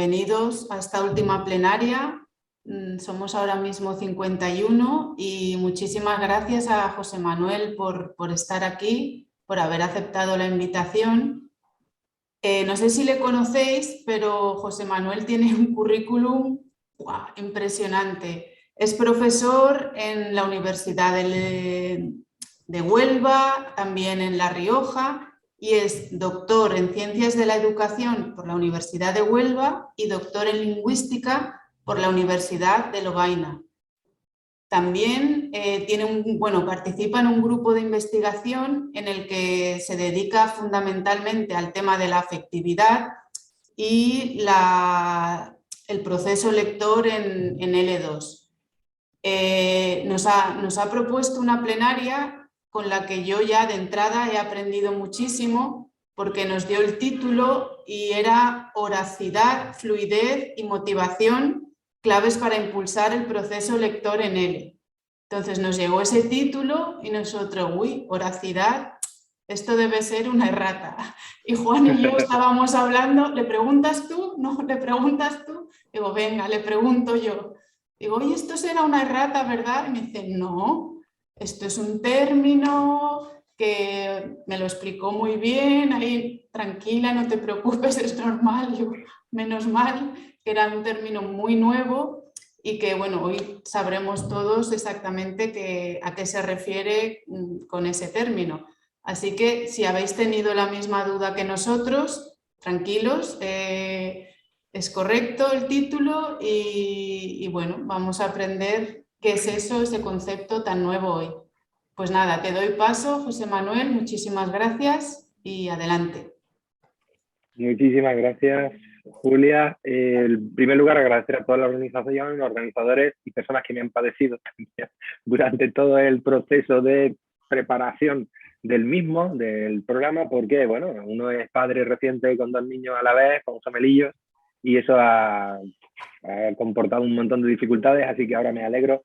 bienvenidos a esta última plenaria. Somos ahora mismo 51 y muchísimas gracias a José Manuel por estar aquí, por haber aceptado la invitación. No sé si le conocéis, pero José Manuel tiene un currículum impresionante. Es profesor en la Universidad de Huelva, también en La Rioja, y es doctor en Ciencias de la Educación por la Universidad de Huelva y doctor en Lingüística por la Universidad de Lovaina. También participa en un grupo de investigación en el que se dedica fundamentalmente al tema de la afectividad y el proceso lector en L2. Nos ha propuesto una plenaria con la que yo ya de entrada he aprendido muchísimo, porque nos dio el título y era Horacidad, fluidez y motivación, claves para impulsar el proceso lector en L. Entonces nos llegó ese título y nosotros, horacidad, esto debe ser una errata. Y Juan y yo estábamos hablando, ¿le preguntas tú? No, ¿le preguntas tú? Digo, venga, le pregunto yo. Digo, oye, esto será una errata, ¿verdad? Y me dice, no, esto es un término que me lo explicó muy bien, ahí tranquila, no te preocupes, es normal. Yo, menos mal, que era un término muy nuevo y que, bueno, hoy sabremos todos exactamente a qué se refiere con ese término. Así que si habéis tenido la misma duda que nosotros, tranquilos, es correcto el título y bueno, vamos a aprender qué es eso, ese concepto tan nuevo hoy. Pues nada, te doy paso, José Manuel, muchísimas gracias y adelante. Muchísimas gracias, Julia. En primer lugar, agradecer a toda la organización, los organizadores y personas que me han padecido durante todo el proceso de preparación del mismo, del programa, porque, bueno, uno es padre reciente con 2 niños a la vez, con gemelillos, y eso ha comportado un montón de dificultades, así que ahora me alegro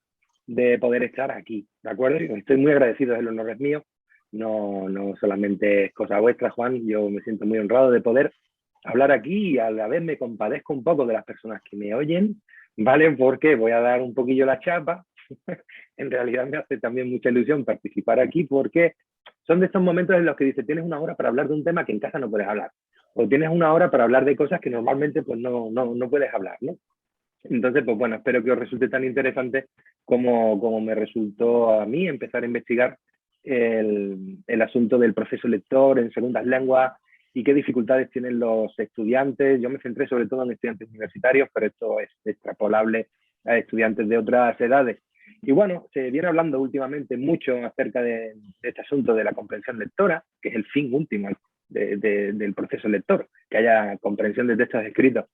de poder estar aquí, ¿de acuerdo? Estoy muy agradecido, el honor es mío, no solamente es cosa vuestra, Juan, yo me siento muy honrado de poder hablar aquí y a la vez me compadezco un poco de las personas que me oyen, ¿vale? Porque voy a dar un poquillo la chapa. En realidad me hace también mucha ilusión participar aquí porque son de estos momentos en los que dices, tienes una hora para hablar de un tema que en casa no puedes hablar, o tienes una hora para hablar de cosas que normalmente pues no puedes hablar, ¿no? Entonces, pues bueno, espero que os resulte tan interesante como me resultó a mí empezar a investigar el asunto del proceso lector en segundas lenguas y qué dificultades tienen los estudiantes. Yo me centré sobre todo en estudiantes universitarios, pero esto es extrapolable a estudiantes de otras edades. Y bueno, se viene hablando últimamente mucho acerca de este asunto de la comprensión lectora, que es el fin último del proceso lector, que haya comprensión de textos escritos.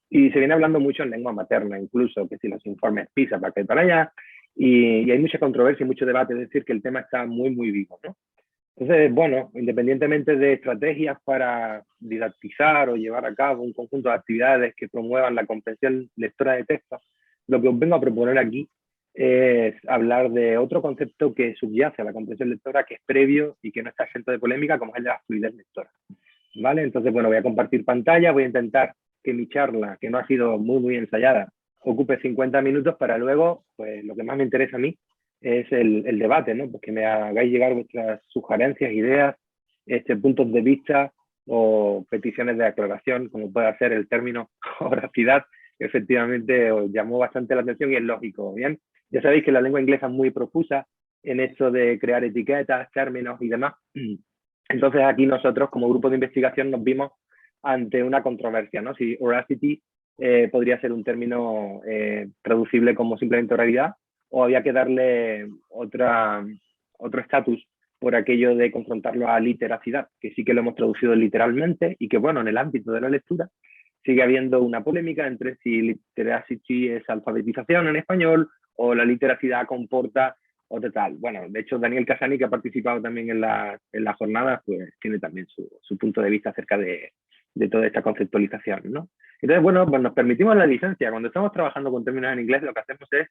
Y se viene hablando mucho en lengua materna, incluso, que si los informes PISA para acá y para allá, y hay mucha controversia y mucho debate, es decir, que el tema está muy, muy vivo, ¿no? Entonces, bueno, independientemente de estrategias para didaktizar o llevar a cabo un conjunto de actividades que promuevan la comprensión lectora de textos, lo que os vengo a proponer aquí es hablar de otro concepto que subyace a la comprensión lectora, que es previo y que no está exento de polémica, como es el de la fluidez lectora, ¿vale? Entonces, bueno, voy a compartir pantalla, voy a intentar que mi charla, que no ha sido muy, muy ensayada, ocupe 50 minutos para luego, pues lo que más me interesa a mí es el debate, ¿no? Pues que me hagáis llegar vuestras sugerencias, ideas, puntos de vista o peticiones de aclaración, como puede ser el término horacidad, que efectivamente os llamó bastante la atención y es lógico, ¿bien? Ya sabéis que la lengua inglesa es muy profusa en esto de crear etiquetas, términos y demás. Entonces aquí nosotros, como grupo de investigación, nos vimos ante una controversia, ¿no? Si Horacity podría ser un término traducible como simplemente oralidad, o había que darle otro estatus por aquello de confrontarlo a literacidad, que sí que lo hemos traducido literalmente y que, bueno, en el ámbito de la lectura sigue habiendo una polémica entre si literacy es alfabetización en español o la literacidad comporta otra tal. Bueno, de hecho, Daniel Casani, que ha participado también en la jornada, pues tiene también su punto de vista acerca de toda esta conceptualización, ¿no? Entonces, bueno, pues nos permitimos la licencia. Cuando estamos trabajando con términos en inglés, lo que hacemos es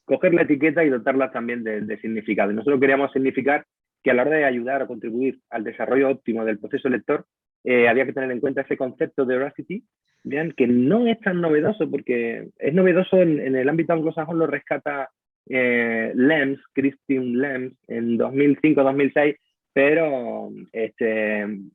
coger la etiqueta y dotarla también de significado. Y nosotros queríamos significar que a la hora de ayudar o contribuir al desarrollo óptimo del proceso lector, había que tener en cuenta ese concepto de Horacity bien, que no es tan novedoso, porque es novedoso en el ámbito anglosajón, lo rescata Christine Lems, en 2005-2006, pero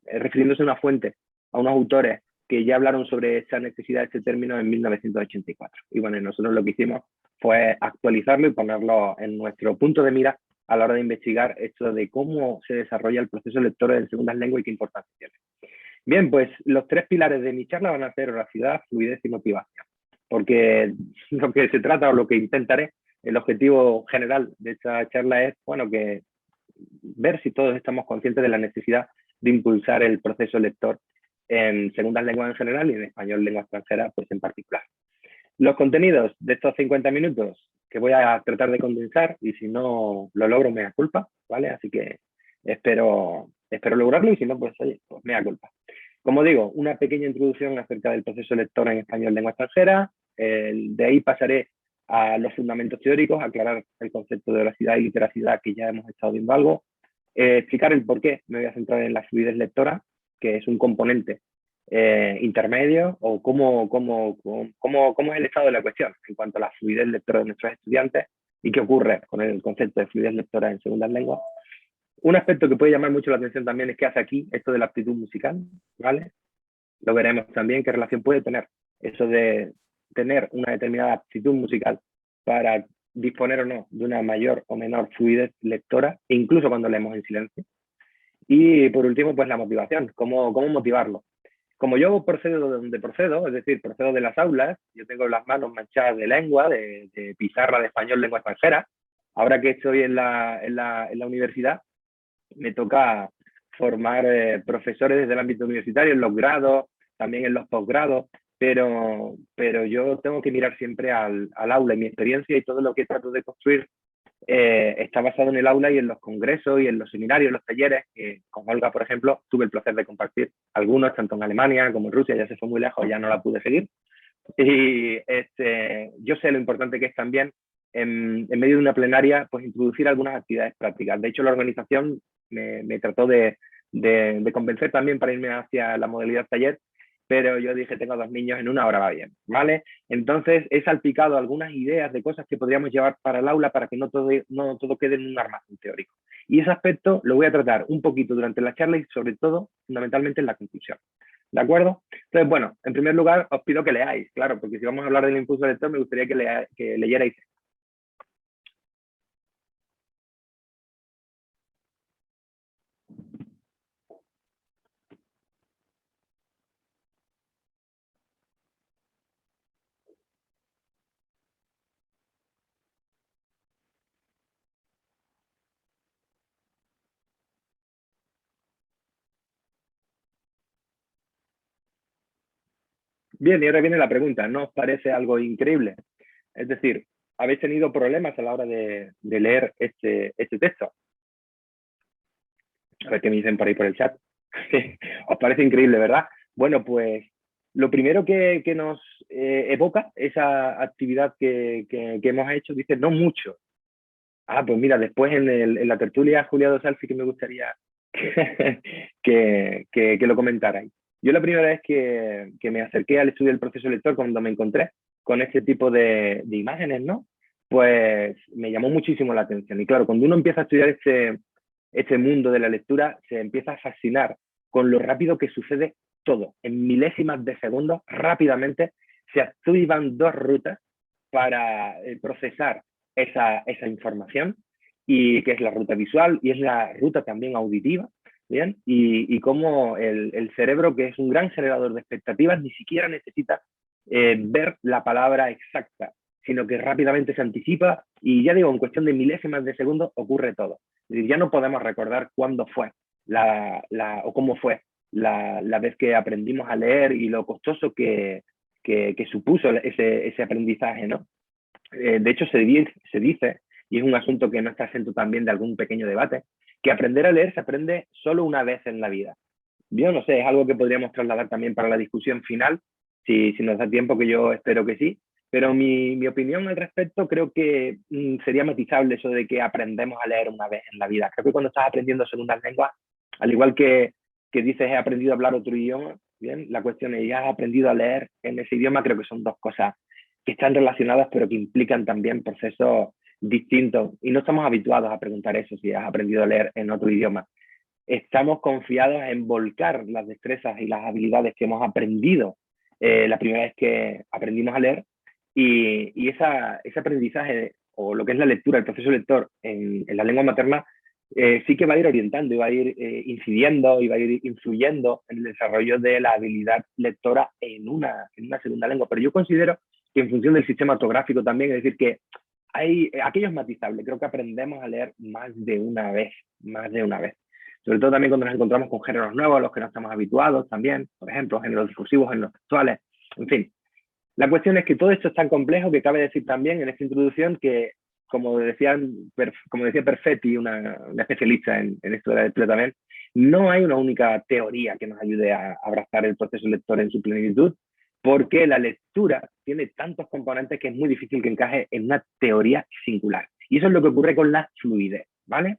refiriéndose a una fuente, a unos autores que ya hablaron sobre esa necesidad, este término en 1984. Y bueno, nosotros lo que hicimos fue actualizarlo y ponerlo en nuestro punto de mira a la hora de investigar esto de cómo se desarrolla el proceso lector en segundas lenguas y qué importancia tiene. Bien, pues los tres pilares de mi charla van a ser oracidad, fluidez y motivación. Porque lo que se trata o lo que intentaré, el objetivo general de esta charla es, bueno, que ver si todos estamos conscientes de la necesidad de impulsar el proceso lector en segundas lenguas en general y en español lengua extranjera pues en particular. Los contenidos de estos 50 minutos que voy a tratar de condensar, y si no lo logro, mea culpa, ¿vale? Así que espero lograrlo, y si no, pues oye, pues mea culpa. Como digo, una pequeña introducción acerca del proceso lector en español lengua extranjera. De ahí pasaré a los fundamentos teóricos, aclarar el concepto de veracidad y literacidad, que ya hemos estado viendo algo, explicar el por qué me voy a centrar en la fluidez lectora, que es un componente intermedio, o cómo es el estado de la cuestión en cuanto a la fluidez lectora de nuestros estudiantes y qué ocurre con el concepto de fluidez lectora en segundas lenguas. Un aspecto que puede llamar mucho la atención también es qué hace aquí esto de la aptitud musical, ¿vale? Lo veremos también, qué relación puede tener eso de tener una determinada aptitud musical para disponer o no de una mayor o menor fluidez lectora, incluso cuando leemos en silencio. Y por último, pues la motivación, cómo motivarlo. Como yo procedo de donde procedo, es decir, procedo de las aulas, yo tengo las manos manchadas de lengua, de pizarra de español lengua extranjera. Ahora que estoy en la universidad, me toca formar profesores desde el ámbito universitario, en los grados, también en los posgrados, pero yo tengo que mirar siempre al aula, y mi experiencia y todo lo que trato de construir está basado en el aula y en los congresos y en los seminarios, los talleres, que con Olga, por ejemplo, tuve el placer de compartir algunos, tanto en Alemania como en Rusia. Ya se fue muy lejos, ya no la pude seguir. Y yo sé lo importante que es también en medio de una plenaria, pues introducir algunas actividades prácticas. De hecho, la organización me trató de convencer también para irme hacia la modalidad taller, pero yo dije, tengo 2 niños, en 1 hora va bien, ¿vale? Entonces he salpicado algunas ideas de cosas que podríamos llevar para el aula para que no todo quede en un armazón teórico. Y ese aspecto lo voy a tratar un poquito durante la charla y sobre todo, fundamentalmente, en la conclusión. ¿De acuerdo? Entonces, bueno, en primer lugar, os pido que leáis, claro, porque si vamos a hablar del impulso lector, me gustaría que leyerais. Bien, y ahora viene la pregunta, ¿no os parece algo increíble? Es decir, ¿habéis tenido problemas a la hora de leer este texto? A ver qué me dicen por ahí por el chat. Os parece increíble, ¿verdad? Bueno, pues lo primero que nos evoca esa actividad que hemos hecho, dice, no mucho. Ah, pues mira, después en la tertulia, Julia Dosal, sí que me gustaría que lo comentarais. Yo la primera vez que me acerqué al estudio del proceso lector, cuando me encontré con este tipo de imágenes, ¿no? Pues me llamó muchísimo la atención. Y claro, cuando uno empieza a estudiar este mundo de la lectura, se empieza a fascinar con lo rápido que sucede todo. En milésimas de segundos, rápidamente, se activan 2 rutas para procesar esa información, y que es la ruta visual y es la ruta también auditiva, ¿bien? Y cómo el cerebro, que es un gran generador de expectativas, ni siquiera necesita ver la palabra exacta, sino que rápidamente se anticipa y, ya digo, en cuestión de milésimas de segundos ocurre todo. Es decir, ya no podemos recordar cuándo fue o cómo fue la vez que aprendimos a leer y lo costoso que supuso ese aprendizaje, ¿no? De hecho, se dice, y es un asunto que no está exento también de algún pequeño debate, que aprender a leer se aprende solo una vez en la vida. Yo no sé, es algo que podríamos trasladar también para la discusión final, si nos da tiempo, que yo espero que sí. Pero mi opinión al respecto creo que sería matizable eso de que aprendemos a leer una vez en la vida. Creo que cuando estás aprendiendo segundas lenguas, al igual que dices he aprendido a hablar otro idioma, Bien, la cuestión es, ¿ya has aprendido a leer en ese idioma? Creo que son dos cosas que están relacionadas, pero que implican también procesos distintos. Y no estamos habituados a preguntar eso, si has aprendido a leer en otro idioma. Estamos confiados en volcar las destrezas y las habilidades que hemos aprendido la primera vez que aprendimos a leer, y ese aprendizaje, o lo que es la lectura, el proceso lector en la lengua materna, sí que va a ir orientando y va a ir incidiendo y va a ir influyendo en el desarrollo de la habilidad lectora en una segunda lengua. Pero yo considero que en función del sistema ortográfico también, es decir, que aquello es matizable. Creo que aprendemos a leer más de una vez. Sobre todo también cuando nos encontramos con géneros nuevos, a los que no estamos habituados también, por ejemplo, géneros discursivos, géneros textuales, en fin. La cuestión es que todo esto es tan complejo que cabe decir también en esta introducción que, como decía Perfetti, una especialista en esto de la lectura también, no hay una única teoría que nos ayude a abrazar el proceso lector en su plenitud, porque la lectura tiene tantos componentes que es muy difícil que encaje en una teoría singular. Y eso es lo que ocurre con la fluidez, ¿vale?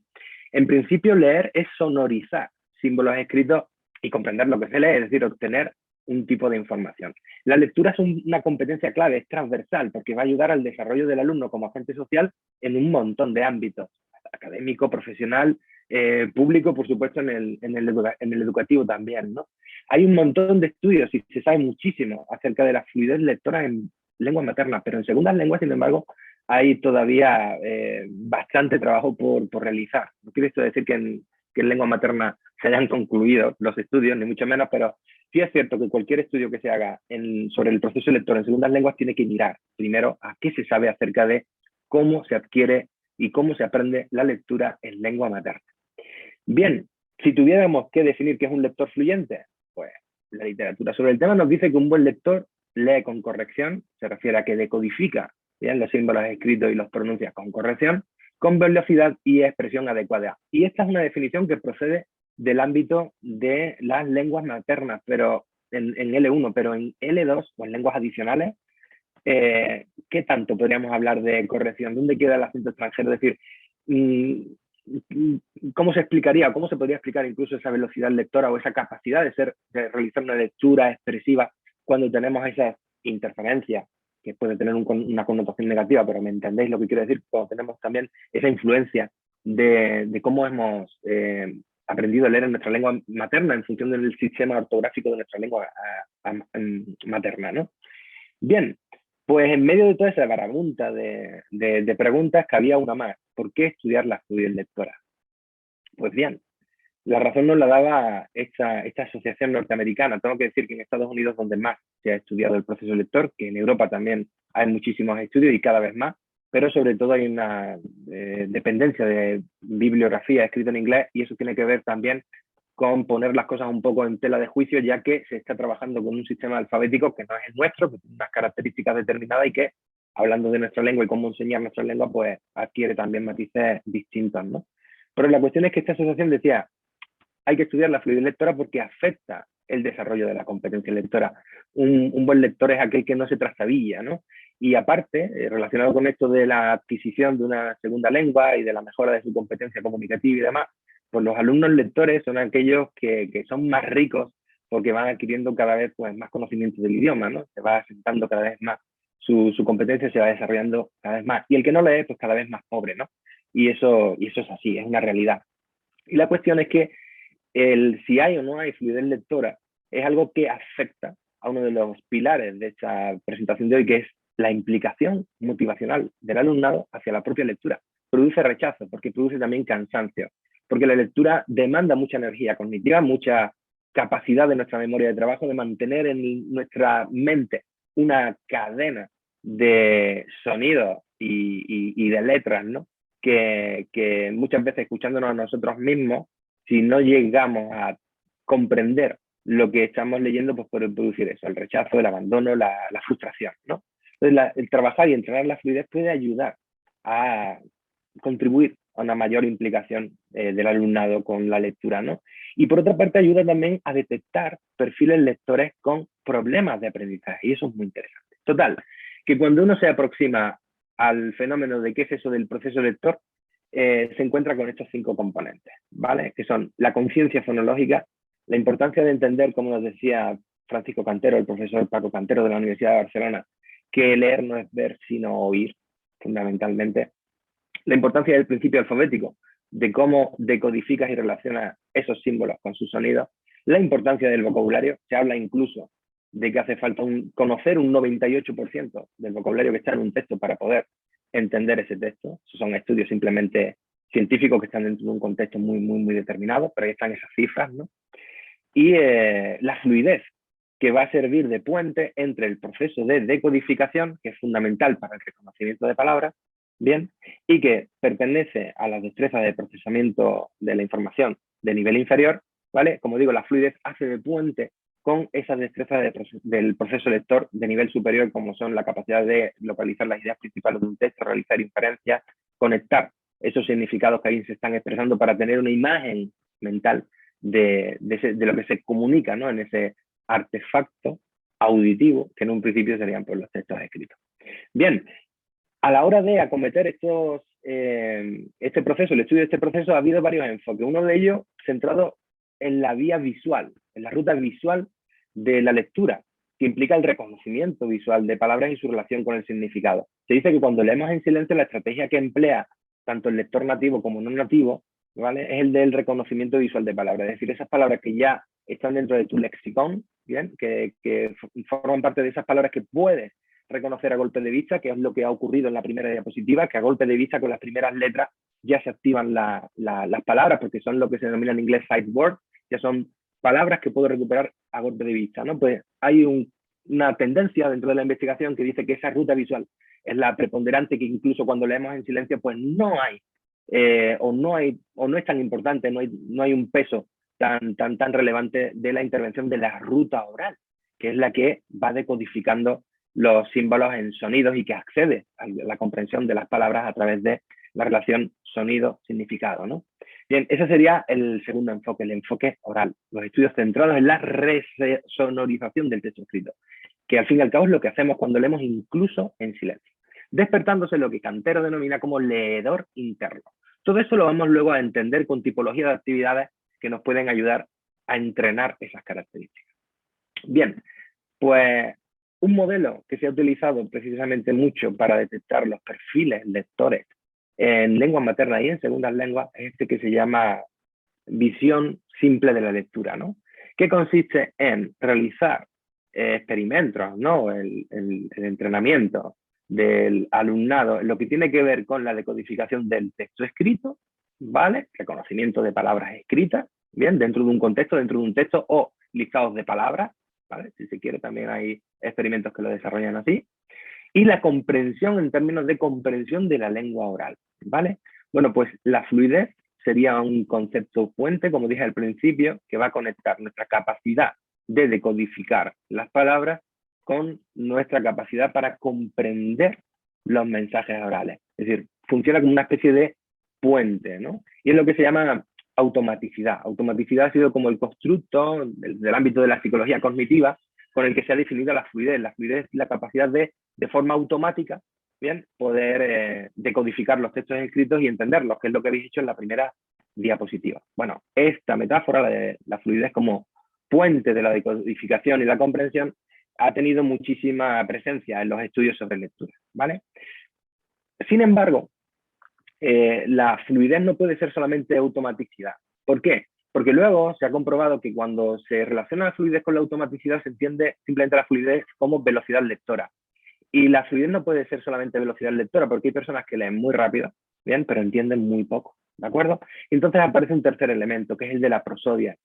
En principio, leer es sonorizar símbolos escritos y comprender lo que se lee, es decir, obtener un tipo de información. La lectura es una competencia clave, es transversal, porque va a ayudar al desarrollo del alumno como agente social en un montón de ámbitos, académico, profesional, público, por supuesto, en el educativo también, ¿no? Hay un montón de estudios y se sabe muchísimo acerca de la fluidez lectora en lengua materna, pero en segundas lenguas, sin embargo, hay todavía bastante trabajo por realizar. No quiere esto decir que en lengua materna se hayan concluido los estudios, ni mucho menos, pero sí es cierto que cualquier estudio que se haga sobre el proceso lector en segundas lenguas tiene que mirar primero a qué se sabe acerca de cómo se adquiere y cómo se aprende la lectura en lengua materna. Bien, si tuviéramos que definir qué es un lector fluyente, pues la literatura sobre el tema nos dice que un buen lector lee con corrección, se refiere a que decodifica bien los símbolos escritos y los pronuncia con corrección, con velocidad y expresión adecuada. Y esta es una definición que procede del ámbito de las lenguas maternas, pero en L1, pero en L2 o en lenguas adicionales, ¿qué tanto podríamos hablar de corrección? ¿Dónde queda el acento extranjero? Es decir, ¿cómo se explicaría, cómo se podría explicar incluso esa velocidad lectora o esa capacidad de realizar una lectura expresiva cuando tenemos esas interferencias, que puede tener una connotación negativa, pero me entendéis lo que quiero decir, cuando tenemos también esa influencia de cómo hemos aprendido a leer en nuestra lengua materna en función del sistema ortográfico de nuestra lengua materna, ¿no? Bien, pues en medio de toda esa barabunta de preguntas, cabía una más. ¿Por qué estudiar la fluidez lectora? Pues bien, la razón nos la daba esta asociación norteamericana. Tengo que decir que en Estados Unidos donde más se ha estudiado el proceso lector, que en Europa también hay muchísimos estudios y cada vez más, pero sobre todo hay una dependencia de bibliografía escrita en inglés, y eso tiene que ver también con poner las cosas un poco en tela de juicio, ya que se está trabajando con un sistema alfabético que no es el nuestro, que tiene unas características determinadas y que, hablando de nuestra lengua y cómo enseñar nuestra lengua, pues adquiere también matices distintos, ¿no? Pero la cuestión es que esta asociación decía, hay que estudiar la fluidez lectora porque afecta el desarrollo de la competencia lectora. Un buen lector es aquel que no se trastabilla, ¿no? Y aparte, relacionado con esto de la adquisición de una segunda lengua y de la mejora de su competencia comunicativa y demás, pues los alumnos lectores son aquellos que son más ricos porque van adquiriendo cada vez pues, más conocimiento del idioma, ¿no? Se va asentando cada vez más su competencia, se va desarrollando cada vez más. Y el que no lee, pues cada vez más pobre, ¿no? Y eso es así, es una realidad. Y la cuestión es que si hay o no hay fluidez lectora es algo que afecta a uno de los pilares de esta presentación de hoy, que es la implicación motivacional del alumnado hacia la propia lectura. Produce rechazo, porque produce también cansancio, porque la lectura demanda mucha energía cognitiva, mucha capacidad de nuestra memoria de trabajo de mantener en nuestra mente una cadena de sonidos y de letras, ¿no? Que muchas veces escuchándonos a nosotros mismos, si no llegamos a comprender lo que estamos leyendo, pues puede producir eso, el rechazo, el abandono, la frustración, ¿no? Entonces, el trabajar y entrenar la fluidez puede ayudar a contribuir a una mayor implicación del alumnado con la lectura, ¿no? Y por otra parte ayuda también a detectar perfiles lectores con problemas de aprendizaje, y eso es muy interesante. Total, que cuando uno se aproxima al fenómeno de qué es eso del proceso lector, se encuentra con estos 5 componentes, ¿vale? Que son la conciencia fonológica, la importancia de entender, como nos decía Francisco Cantero, el profesor Paco Cantero de la Universidad de Barcelona, que leer no es ver sino oír, fundamentalmente. La importancia del principio alfabético, de cómo decodificas y relacionas esos símbolos con sus sonidos. La importancia del vocabulario, se habla incluso de que hace falta conocer un 98% del vocabulario que está en un texto para poder entender ese texto. Esos son estudios simplemente científicos que están dentro de un contexto muy determinado, pero ahí están esas cifras, ¿no? Y la fluidez, que va a servir de puente entre el proceso de decodificación, que es fundamental para el reconocimiento de palabras, bien, y que pertenece a las destrezas de procesamiento de la información de nivel inferior, ¿vale? Como digo, la fluidez hace de puente con esas destrezas del proceso lector de nivel superior, como son la capacidad de localizar las ideas principales de un texto, realizar inferencias, conectar esos significados que ahí se están expresando para tener una imagen mental de lo que se comunica, ¿no? En ese artefacto auditivo, que en un principio serían pues, los textos escritos. Bien, a la hora de acometer este proceso, el estudio de este proceso, ha habido varios enfoques. Uno de ellos centrado en la vía visual, en la ruta visual de la lectura, que implica el reconocimiento visual de palabras y su relación con el significado. Se dice que cuando leemos en silencio, la estrategia que emplea tanto el lector nativo como no nativo, ¿vale? Es el del reconocimiento visual de palabras, es decir, esas palabras que ya están dentro de tu lexicón, ¿bien? Que forman parte de esas palabras que puedes reconocer a golpe de vista, que es lo que ha ocurrido en la primera diapositiva, que a golpe de vista con las primeras letras ya se activan las palabras, porque son lo que se denomina en inglés sight words, ya son palabras que puedo recuperar a golpe de vista, ¿no? Pues hay una tendencia dentro de la investigación que dice que esa ruta visual es la preponderante, que incluso cuando leemos en silencio, pues no hay, o no es tan importante, no hay un peso tan relevante de la intervención de la ruta oral, que es la que va decodificando los símbolos en sonidos y que accede a la comprensión de las palabras a través de la relación sonido-significado, ¿no? Bien, ese sería el segundo enfoque, el enfoque oral, los estudios centrados en la resonorización del texto escrito, que al fin y al cabo es lo que hacemos cuando leemos incluso en silencio, despertándose lo que Cantero denomina como leedor interno. Todo eso lo vamos luego a entender con tipología de actividades que nos pueden ayudar a entrenar esas características. Bien, pues un modelo que se ha utilizado precisamente mucho para detectar los perfiles lectores en lenguas maternas y en segundas lenguas es este que se llama visión simple de la lectura, ¿no? Que consiste en realizar experimentos, ¿no? El entrenamiento del alumnado en lo que tiene que ver con la decodificación del texto escrito, ¿vale? Reconocimiento de palabras escritas, bien, dentro de un contexto, dentro de un texto o listados de palabras, ¿vale? Si se quiere, también hay experimentos que lo desarrollan así. Y la comprensión en términos de comprensión de la lengua oral, ¿vale? Bueno, pues la fluidez sería un concepto puente, como dije al principio, que va a conectar nuestra capacidad de decodificar las palabras con nuestra capacidad para comprender los mensajes orales. Es decir, funciona como una especie de puente, ¿no? Y es lo que se llama automaticidad. Automaticidad ha sido como el constructo del ámbito de la psicología cognitiva con el que se ha definido la fluidez. La fluidez es la capacidad de forma automática, bien, poder decodificar los textos escritos y entenderlos, que es lo que habéis hecho en la primera diapositiva. Bueno, esta metáfora de la fluidez como puente de la decodificación y la comprensión ha tenido muchísima presencia en los estudios sobre lectura, ¿vale? Sin embargo, la fluidez no puede ser solamente automaticidad. ¿Por qué? Porque luego se ha comprobado que cuando se relaciona la fluidez con la automaticidad se entiende simplemente la fluidez como velocidad lectora. Y la fluidez no puede ser solamente velocidad lectora, porque hay personas que leen muy rápido, bien, pero entienden muy poco, ¿de acuerdo? Y entonces aparece un tercer elemento, que es el de la prosodia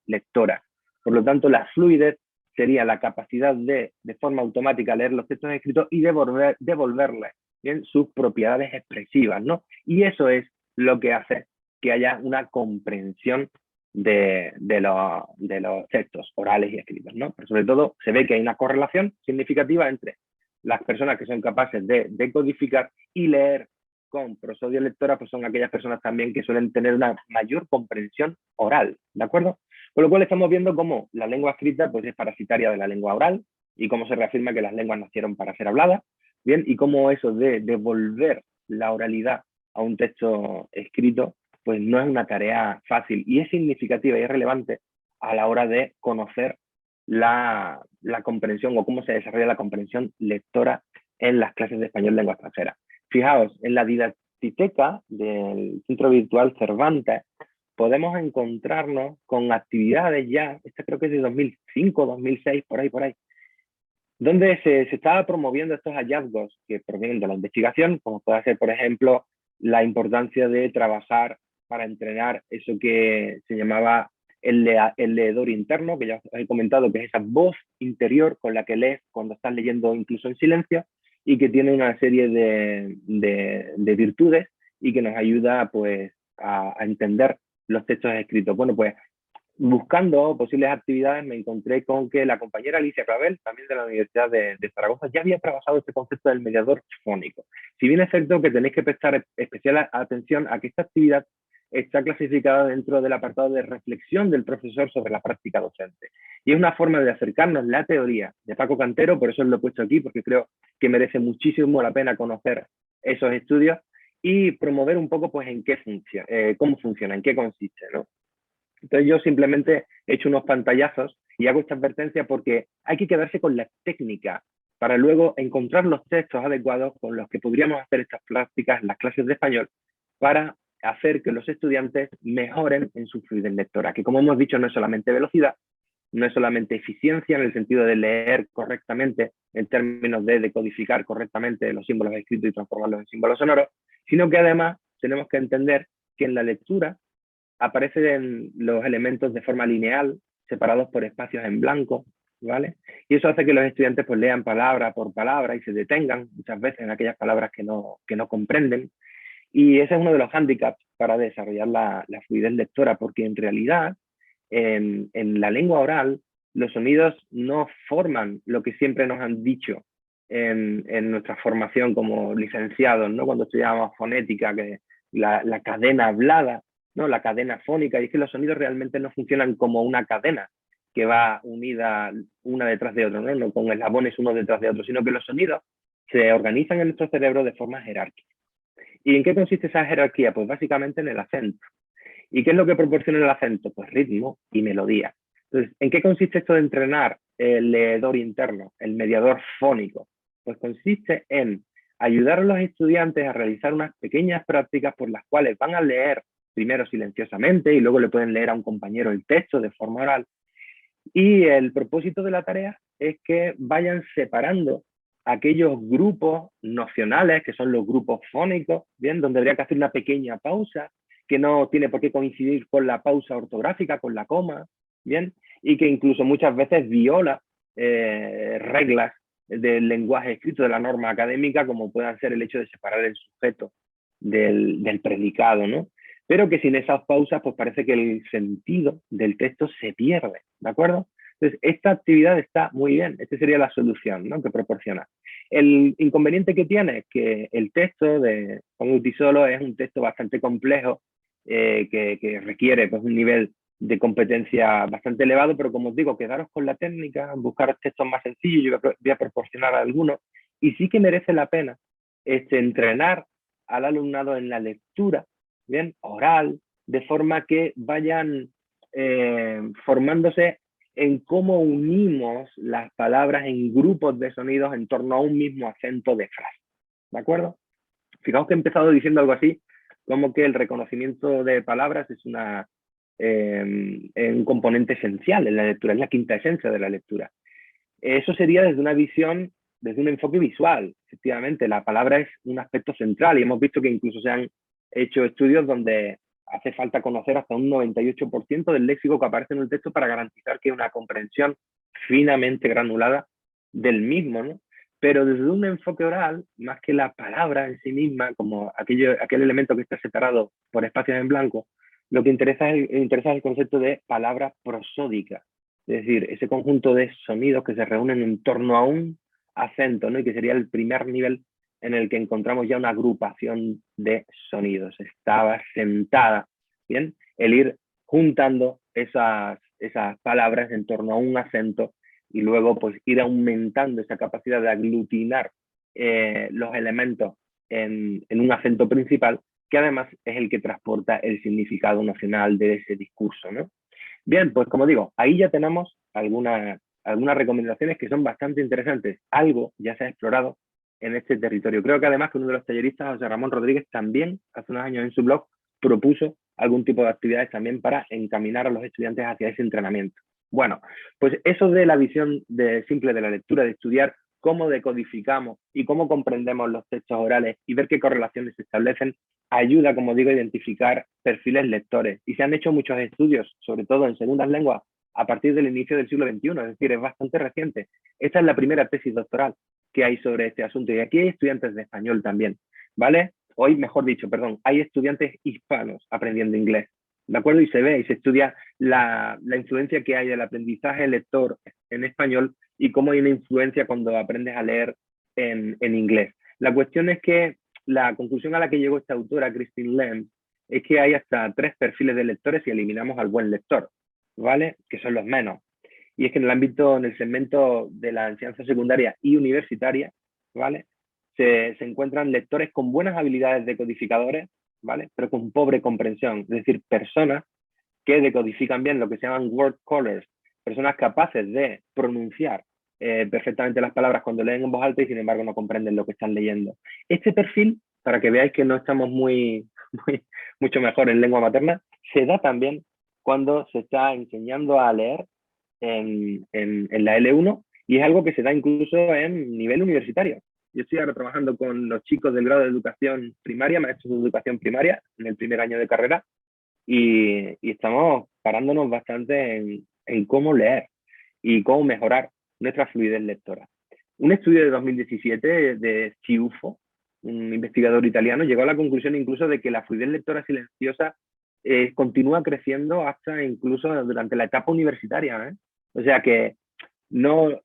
lectora. Por lo tanto, la fluidez sería la capacidad de forma automática leer los textos escritos y devolverles, bien, sus propiedades expresivas, ¿no? Y eso es lo que hace que haya una comprensión de los textos orales y escritos, ¿no? Pero sobre todo se ve que hay una correlación significativa entre las personas que son capaces de decodificar y leer con prosodia lectora, pues son aquellas personas también que suelen tener una mayor comprensión oral, ¿de acuerdo? Con lo cual estamos viendo cómo la lengua escrita pues, es parasitaria de la lengua oral y cómo se reafirma que las lenguas nacieron para ser habladas, ¿bien? Y cómo eso de devolver la oralidad a un texto escrito pues no es una tarea fácil y es significativa y es relevante a la hora de conocer la comprensión o cómo se desarrolla la comprensión lectora en las clases de español lengua extranjera. Fijaos, en la didactiteca del Centro Virtual Cervantes podemos encontrarnos con actividades ya, esta creo que es de 2005, 2006, por ahí, donde se estaba promoviendo estos hallazgos que provienen de la investigación, como puede ser, por ejemplo, la importancia de trabajar para entrenar eso que se llamaba el leedor interno, que ya os he comentado, que es esa voz interior con la que lees cuando estás leyendo incluso en silencio, y que tiene una serie de virtudes y que nos ayuda pues, a entender los textos escritos. Bueno, pues buscando posibles actividades me encontré con que la compañera Alicia Clavel, también de la Universidad de Zaragoza, ya había trabajado este concepto del mediador fónico. Si bien es cierto que tenéis que prestar especial atención a que esta actividad está clasificada dentro del apartado de reflexión del profesor sobre la práctica docente. Y es una forma de acercarnos la teoría de Paco Cantero, por eso lo he puesto aquí, porque creo que merece muchísimo la pena conocer esos estudios y promover un poco pues en qué funciona, cómo funciona, en qué consiste, ¿no? Entonces yo simplemente he hecho unos pantallazos y hago esta advertencia porque hay que quedarse con la técnica para luego encontrar los textos adecuados con los que podríamos hacer estas prácticas en las clases de español para hacer que los estudiantes mejoren en su fluidez lectora, que como hemos dicho no es solamente velocidad, no es solamente eficiencia en el sentido de leer correctamente en términos de decodificar correctamente los símbolos escritos y transformarlos en símbolos sonoros, sino que además tenemos que entender que en la lectura aparecen los elementos de forma lineal, separados por espacios en blanco, ¿vale? Y eso hace que los estudiantes pues lean palabra por palabra y se detengan muchas veces en aquellas palabras que no comprenden. Y ese es uno de los hándicaps para desarrollar la fluidez lectora, porque en realidad en la lengua oral los sonidos no forman lo que siempre nos han dicho en nuestra formación como licenciados, ¿no? Cuando estudiábamos fonética, que la cadena hablada, ¿no? La cadena fónica, y es que los sonidos realmente no funcionan como una cadena que va unida una detrás de otra, ¿no? No con eslabones uno detrás de otro, sino que los sonidos se organizan en nuestro cerebro de forma jerárquica. ¿Y en qué consiste esa jerarquía? Pues básicamente en el acento. ¿Y qué es lo que proporciona el acento? Pues ritmo y melodía. Entonces, ¿en qué consiste esto de entrenar el leedor interno, el mediador fónico? Pues consiste en ayudar a los estudiantes a realizar unas pequeñas prácticas por las cuales van a leer primero silenciosamente y luego le pueden leer a un compañero el texto de forma oral. Y el propósito de la tarea es que vayan separando aquellos grupos nocionales, que son los grupos fónicos, ¿bien? Donde habría que hacer una pequeña pausa, que no tiene por qué coincidir con la pausa ortográfica, con la coma, ¿bien? Y que incluso muchas veces viola reglas del lenguaje escrito, de la norma académica, como puedan ser el hecho de separar el sujeto del predicado, ¿no? Pero que sin esas pausas, pues parece que el sentido del texto se pierde, ¿de acuerdo? Entonces, esta actividad está muy bien, esta sería la solución, ¿no? Que proporciona. El inconveniente que tiene es que el texto de Juan Utisolo es un texto bastante complejo, que requiere pues, un nivel de competencia bastante elevado, pero como os digo, quedaros con la técnica, buscar textos más sencillos, yo voy a proporcionar algunos, y sí que merece la pena entrenar al alumnado en la lectura, bien, oral, de forma que vayan formándose en cómo unimos las palabras en grupos de sonidos en torno a un mismo acento de frase, ¿de acuerdo? Fijaos que he empezado diciendo algo así, como que el reconocimiento de palabras es un componente esencial en la lectura, es la quinta esencia de la lectura. Eso sería desde una visión, desde un enfoque visual. Efectivamente, la palabra es un aspecto central y hemos visto que incluso se han hecho estudios donde hace falta conocer hasta un 98% del léxico que aparece en el texto para garantizar que hay una comprensión finamente granulada del mismo, ¿no? Pero desde un enfoque oral, más que la palabra en sí misma, como aquel elemento que está separado por espacios en blanco, lo que interesa es el concepto de palabra prosódica, es decir, ese conjunto de sonidos que se reúnen en torno a un acento, ¿no? Y que sería el primer nivel en el que encontramos ya una agrupación de sonidos. Estaba sentada, ¿bien? El ir juntando esas palabras en torno a un acento y luego pues ir aumentando esa capacidad de aglutinar los elementos en un acento principal, que además es el que transporta el significado nacional de ese discurso, ¿no? Bien, pues como digo, ahí ya tenemos algunas algunas recomendaciones que son bastante interesantes. Algo ya se ha explorado en este territorio. Creo que además que uno de los talleristas, José Ramón Rodríguez, también hace unos años en su blog propuso algún tipo de actividades también para encaminar a los estudiantes hacia ese entrenamiento. Bueno, pues eso de la visión simple de la lectura, de estudiar cómo decodificamos y cómo comprendemos los textos orales y ver qué correlaciones se establecen, ayuda, como digo, a identificar perfiles lectores. Y se han hecho muchos estudios, sobre todo en segundas lenguas, a partir del inicio del siglo XXI, es decir, es bastante reciente. Esta es la primera tesis doctoral que hay sobre este asunto. Y aquí hay estudiantes de español también, ¿vale? Hoy, mejor dicho, perdón, hay estudiantes hispanos aprendiendo inglés, ¿de acuerdo? Y se ve y se estudia la influencia que hay del aprendizaje lector en español y cómo hay una influencia cuando aprendes a leer en inglés. La cuestión es que la conclusión a la que llegó esta autora, Christine Lemp, es que hay hasta 3 perfiles de lectores si eliminamos al buen lector, ¿vale? Que son los menos. Y es que en el ámbito, en el segmento de la enseñanza secundaria y universitaria, ¿vale? Se encuentran lectores con buenas habilidades decodificadores, ¿vale? Pero con pobre comprensión, es decir, personas que decodifican bien lo que se llaman word callers, personas capaces de pronunciar perfectamente las palabras cuando leen en voz alta y sin embargo no comprenden lo que están leyendo. Este perfil, para que veáis que no estamos mucho mejor en lengua materna, se da también cuando se está enseñando a leer en la L1 y es algo que se da incluso en nivel universitario. Yo estoy ahora trabajando con los chicos del grado de educación primaria, maestros de educación primaria, en el primer año de carrera, y estamos parándonos bastante en cómo leer y cómo mejorar nuestra fluidez lectora. Un estudio de 2017 de Ciuffo, un investigador italiano, llegó a la conclusión incluso de que la fluidez lectora silenciosa continúa creciendo hasta incluso durante la etapa universitaria, ¿eh? O sea que no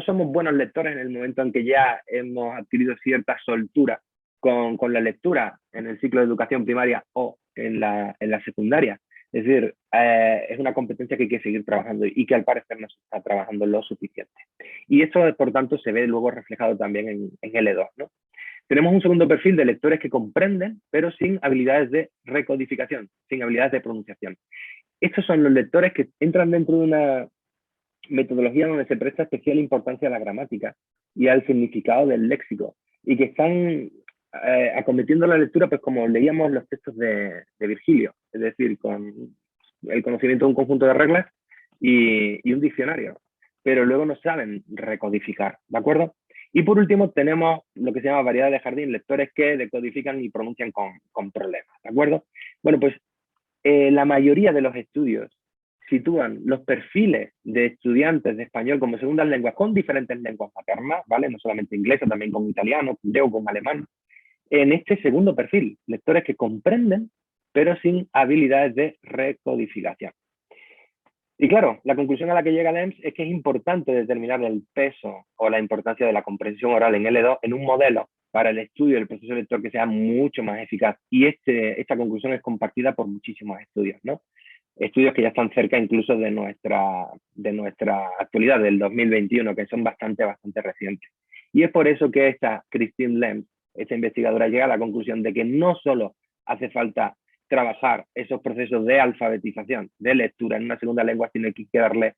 somos buenos lectores en el momento en que ya hemos adquirido cierta soltura con la lectura en el ciclo de educación primaria o en la secundaria. Es decir, es una competencia que hay que seguir trabajando y que al parecer no se está trabajando lo suficiente. Y esto, por tanto, se ve luego reflejado también en L2, ¿no? Tenemos un segundo perfil de lectores que comprenden, pero sin habilidades de recodificación, sin habilidades de pronunciación. Estos son los lectores que entran dentro de una metodología donde se presta especial importancia a la gramática y al significado del léxico y que están acometiendo la lectura pues como leíamos los textos de Virgilio, es decir, con el conocimiento de un conjunto de reglas y un diccionario, pero luego no saben recodificar, ¿de acuerdo? Y por último tenemos lo que se llama variedad de jardín, lectores que decodifican y pronuncian con problemas, ¿de acuerdo? Bueno, pues la mayoría de los estudios sitúan los perfiles de estudiantes de español como segundas lenguas con diferentes lenguas maternas, ¿vale? No solamente inglés, también con italiano, con griego, con alemán, en este segundo perfil, lectores que comprenden, pero sin habilidades de recodificación. Y claro, la conclusión a la que llega LEMS es que es importante determinar el peso o la importancia de la comprensión oral en L2 en un modelo para el estudio del proceso lector que sea mucho más eficaz. Y esta conclusión es compartida por muchísimos estudios, ¿no? Estudios que ya están cerca incluso de nuestra actualidad, del 2021, que son bastante recientes. Y es por eso que esta Christine Lemp, esta investigadora, llega a la conclusión de que no solo hace falta trabajar esos procesos de alfabetización, de lectura en una segunda lengua, sino que hay que darle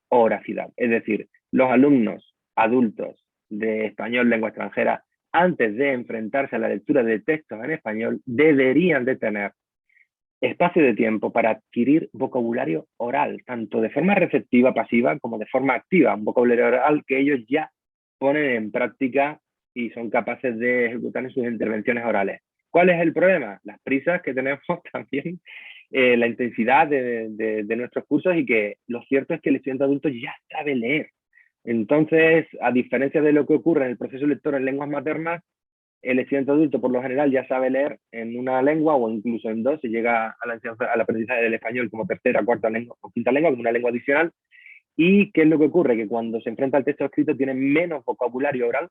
oracidad. Es decir, los alumnos adultos de español lengua extranjera, antes de enfrentarse a la lectura de textos en español, deberían de tener espacio de tiempo para adquirir vocabulario oral, tanto de forma receptiva, pasiva, como de forma activa, un vocabulario oral que ellos ya ponen en práctica y son capaces de ejecutar en sus intervenciones orales. ¿Cuál es el problema? Las prisas que tenemos también, la intensidad de nuestros cursos y que lo cierto es que el estudiante adulto ya sabe leer. Entonces, a diferencia de lo que ocurre en el proceso lector en lenguas maternas, el estudiante adulto por lo general ya sabe leer en una lengua o incluso en dos, se llega al aprendizaje del español como tercera, cuarta lengua o quinta lengua, como una lengua adicional. ¿Y qué es lo que ocurre? Que cuando se enfrenta al texto escrito tiene menos vocabulario oral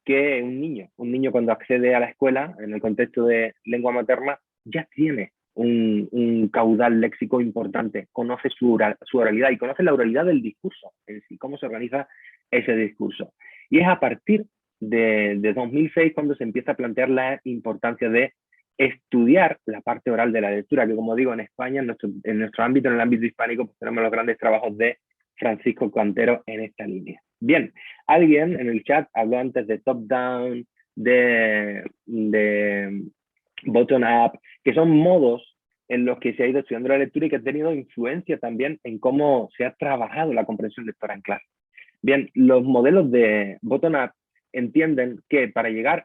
que un niño. Un niño cuando accede a la escuela, en el contexto de lengua materna, ya tiene un caudal léxico importante, conoce su oralidad y conoce la oralidad del discurso en sí, cómo se organiza ese discurso. Y es a partir de 2006 cuando se empieza a plantear la importancia de estudiar la parte oral de la lectura, que como digo, en España, en nuestro ámbito, en el ámbito hispánico, pues tenemos los grandes trabajos de Francisco Cantero en esta línea. Bien, alguien en el chat habló antes de top-down, de bottom-up, que son modos en los que se ha ido estudiando la lectura y que ha tenido influencia también en cómo se ha trabajado la comprensión lectora en clase. Bien, los modelos de bottom-up entienden que para llegar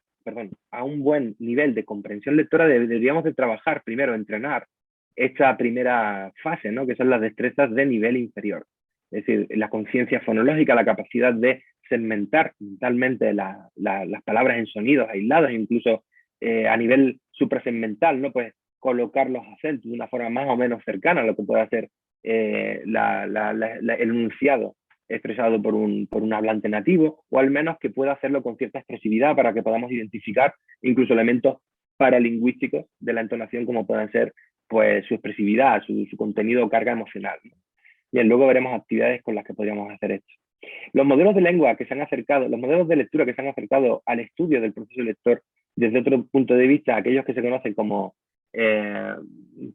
a un buen nivel de comprensión lectora deberíamos de trabajar primero, entrenar esta primera fase, ¿no? Que son las destrezas de nivel inferior. Es decir, la conciencia fonológica, la capacidad de segmentar mentalmente las palabras en sonidos aislados, incluso a nivel suprasegmental, ¿no? Pues colocar los acentos de una forma más o menos cercana a lo que puede hacer el enunciado expresado por un hablante nativo, o al menos que pueda hacerlo con cierta expresividad para que podamos identificar incluso elementos paralingüísticos de la entonación, como puedan ser pues, su expresividad, su contenido o carga emocional, ¿no? Bien, luego veremos actividades con las que podríamos hacer esto. Los modelos de lengua que se han acercado, los modelos de lectura que se han acercado al estudio del proceso lector desde otro punto de vista, aquellos que se conocen como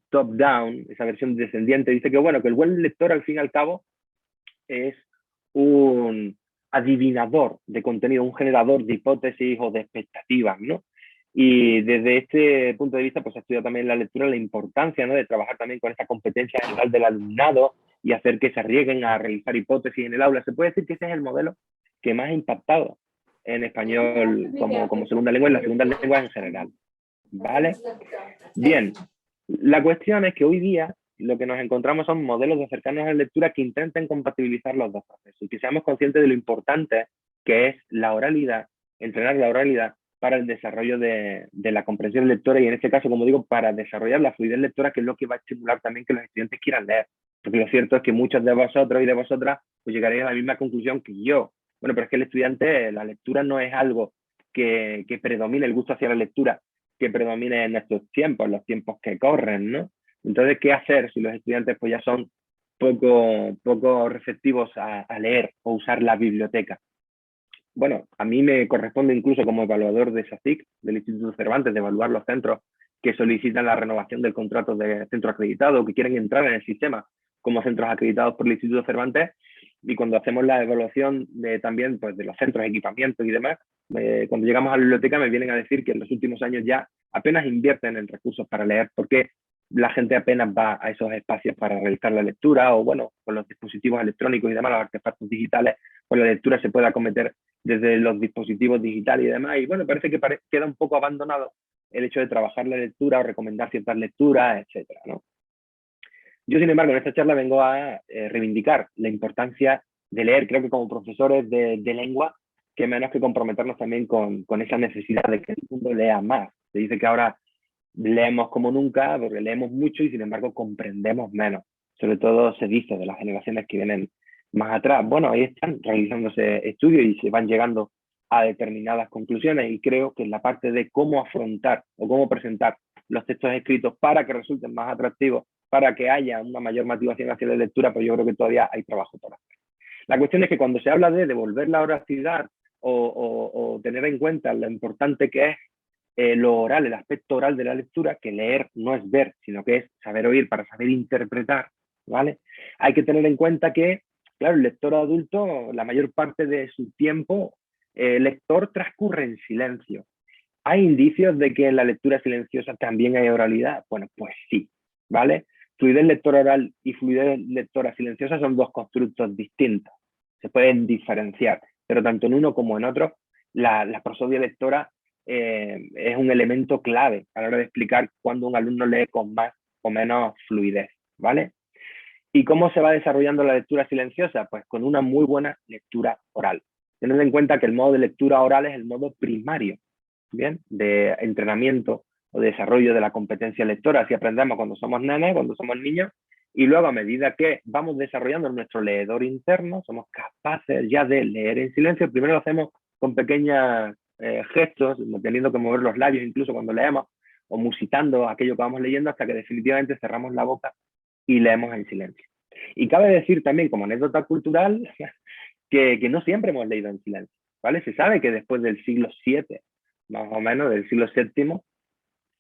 top-down, esa versión descendiente, dice que, bueno, que el buen lector al fin y al cabo es un adivinador de contenido, un generador de hipótesis o de expectativas, ¿no? Y desde este punto de vista, pues ha estudiado también la lectura la importancia, ¿no?, de trabajar también con esta competencia general del alumnado y hacer que se arriesguen a realizar hipótesis en el aula. Se puede decir que ese es el modelo que más ha impactado en español como segunda lengua y las segundas lenguas en general, ¿vale? Bien, la cuestión es que hoy día lo que nos encontramos son modelos de acercarnos a la lectura que intenten compatibilizar los dos procesos y que seamos conscientes de lo importante que es la oralidad, entrenar la oralidad para el desarrollo de la comprensión lectora y en este caso, como digo, para desarrollar la fluidez lectora, que es lo que va a estimular también que los estudiantes quieran leer. Porque lo cierto es que muchos de vosotros y de vosotras pues llegaréis a la misma conclusión que yo. Bueno, pero es que el estudiante, la lectura no es algo que predomine, el gusto hacia la lectura, que predomine en estos tiempos, los tiempos que corren, ¿no? Entonces, ¿qué hacer si los estudiantes pues ya son poco receptivos a leer o usar la biblioteca? Bueno, a mí me corresponde incluso como evaluador de SACIC, del Instituto Cervantes, de evaluar los centros que solicitan la renovación del contrato de centro acreditado o que quieren entrar en el sistema como centros acreditados por el Instituto Cervantes. Y cuando hacemos la evaluación también pues, de los centros, equipamientos y demás, cuando llegamos a la biblioteca me vienen a decir que en los últimos años ya apenas invierten en recursos para leer, porque la gente apenas va a esos espacios para realizar la lectura, o bueno, con los dispositivos electrónicos y demás, los artefactos digitales, pues la lectura se puede acometer desde los dispositivos digitales y demás. Y bueno, parece que queda un poco abandonado el hecho de trabajar la lectura o recomendar ciertas lecturas, etcétera, ¿no? Yo, sin embargo, en esta charla vengo a reivindicar la importancia de leer. Creo que como profesores de lengua, que menos que comprometernos también con esa necesidad de que el mundo lea más. Se dice que ahora leemos como nunca, porque leemos mucho y sin embargo comprendemos menos. Sobre todo se dice de las generaciones que vienen más atrás. Bueno, ahí están realizándose estudios y se van llegando a determinadas conclusiones, y creo que en la parte de cómo afrontar o cómo presentar los textos escritos para que resulten más atractivos, para que haya una mayor motivación hacia la lectura, pues yo creo que todavía hay trabajo por hacer. La cuestión es que cuando se habla de devolver la oracidad o tener en cuenta lo importante que es lo oral, el aspecto oral de la lectura, que leer no es ver, sino que es saber oír para saber interpretar, ¿vale? Hay que tener en cuenta que, claro, el lector adulto, la mayor parte de su tiempo, el lector transcurre en silencio. ¿Hay indicios de que en la lectura silenciosa también hay oralidad? Bueno, pues sí, ¿vale? Fluidez lectora oral y fluidez lectora silenciosa son dos constructos distintos. Se pueden diferenciar, pero tanto en uno como en otro, la prosodia lectora es un elemento clave a la hora de explicar cuando un alumno lee con más o menos fluidez, ¿vale? ¿Y cómo se va desarrollando la lectura silenciosa? Pues con una muy buena lectura oral. Tened en cuenta que el modo de lectura oral es el modo primario, ¿bien?, de entrenamiento o desarrollo de la competencia lectora. Así aprendemos cuando somos nenes, cuando somos niños, y luego a medida que vamos desarrollando nuestro leedor interno, somos capaces ya de leer en silencio. Primero lo hacemos con pequeños gestos, teniendo que mover los labios incluso cuando leemos, o musitando aquello que vamos leyendo, hasta que definitivamente cerramos la boca y leemos en silencio. Y cabe decir también, como anécdota cultural, que no siempre hemos leído en silencio, ¿vale? Se sabe que después del siglo VII, más o menos del siglo VII,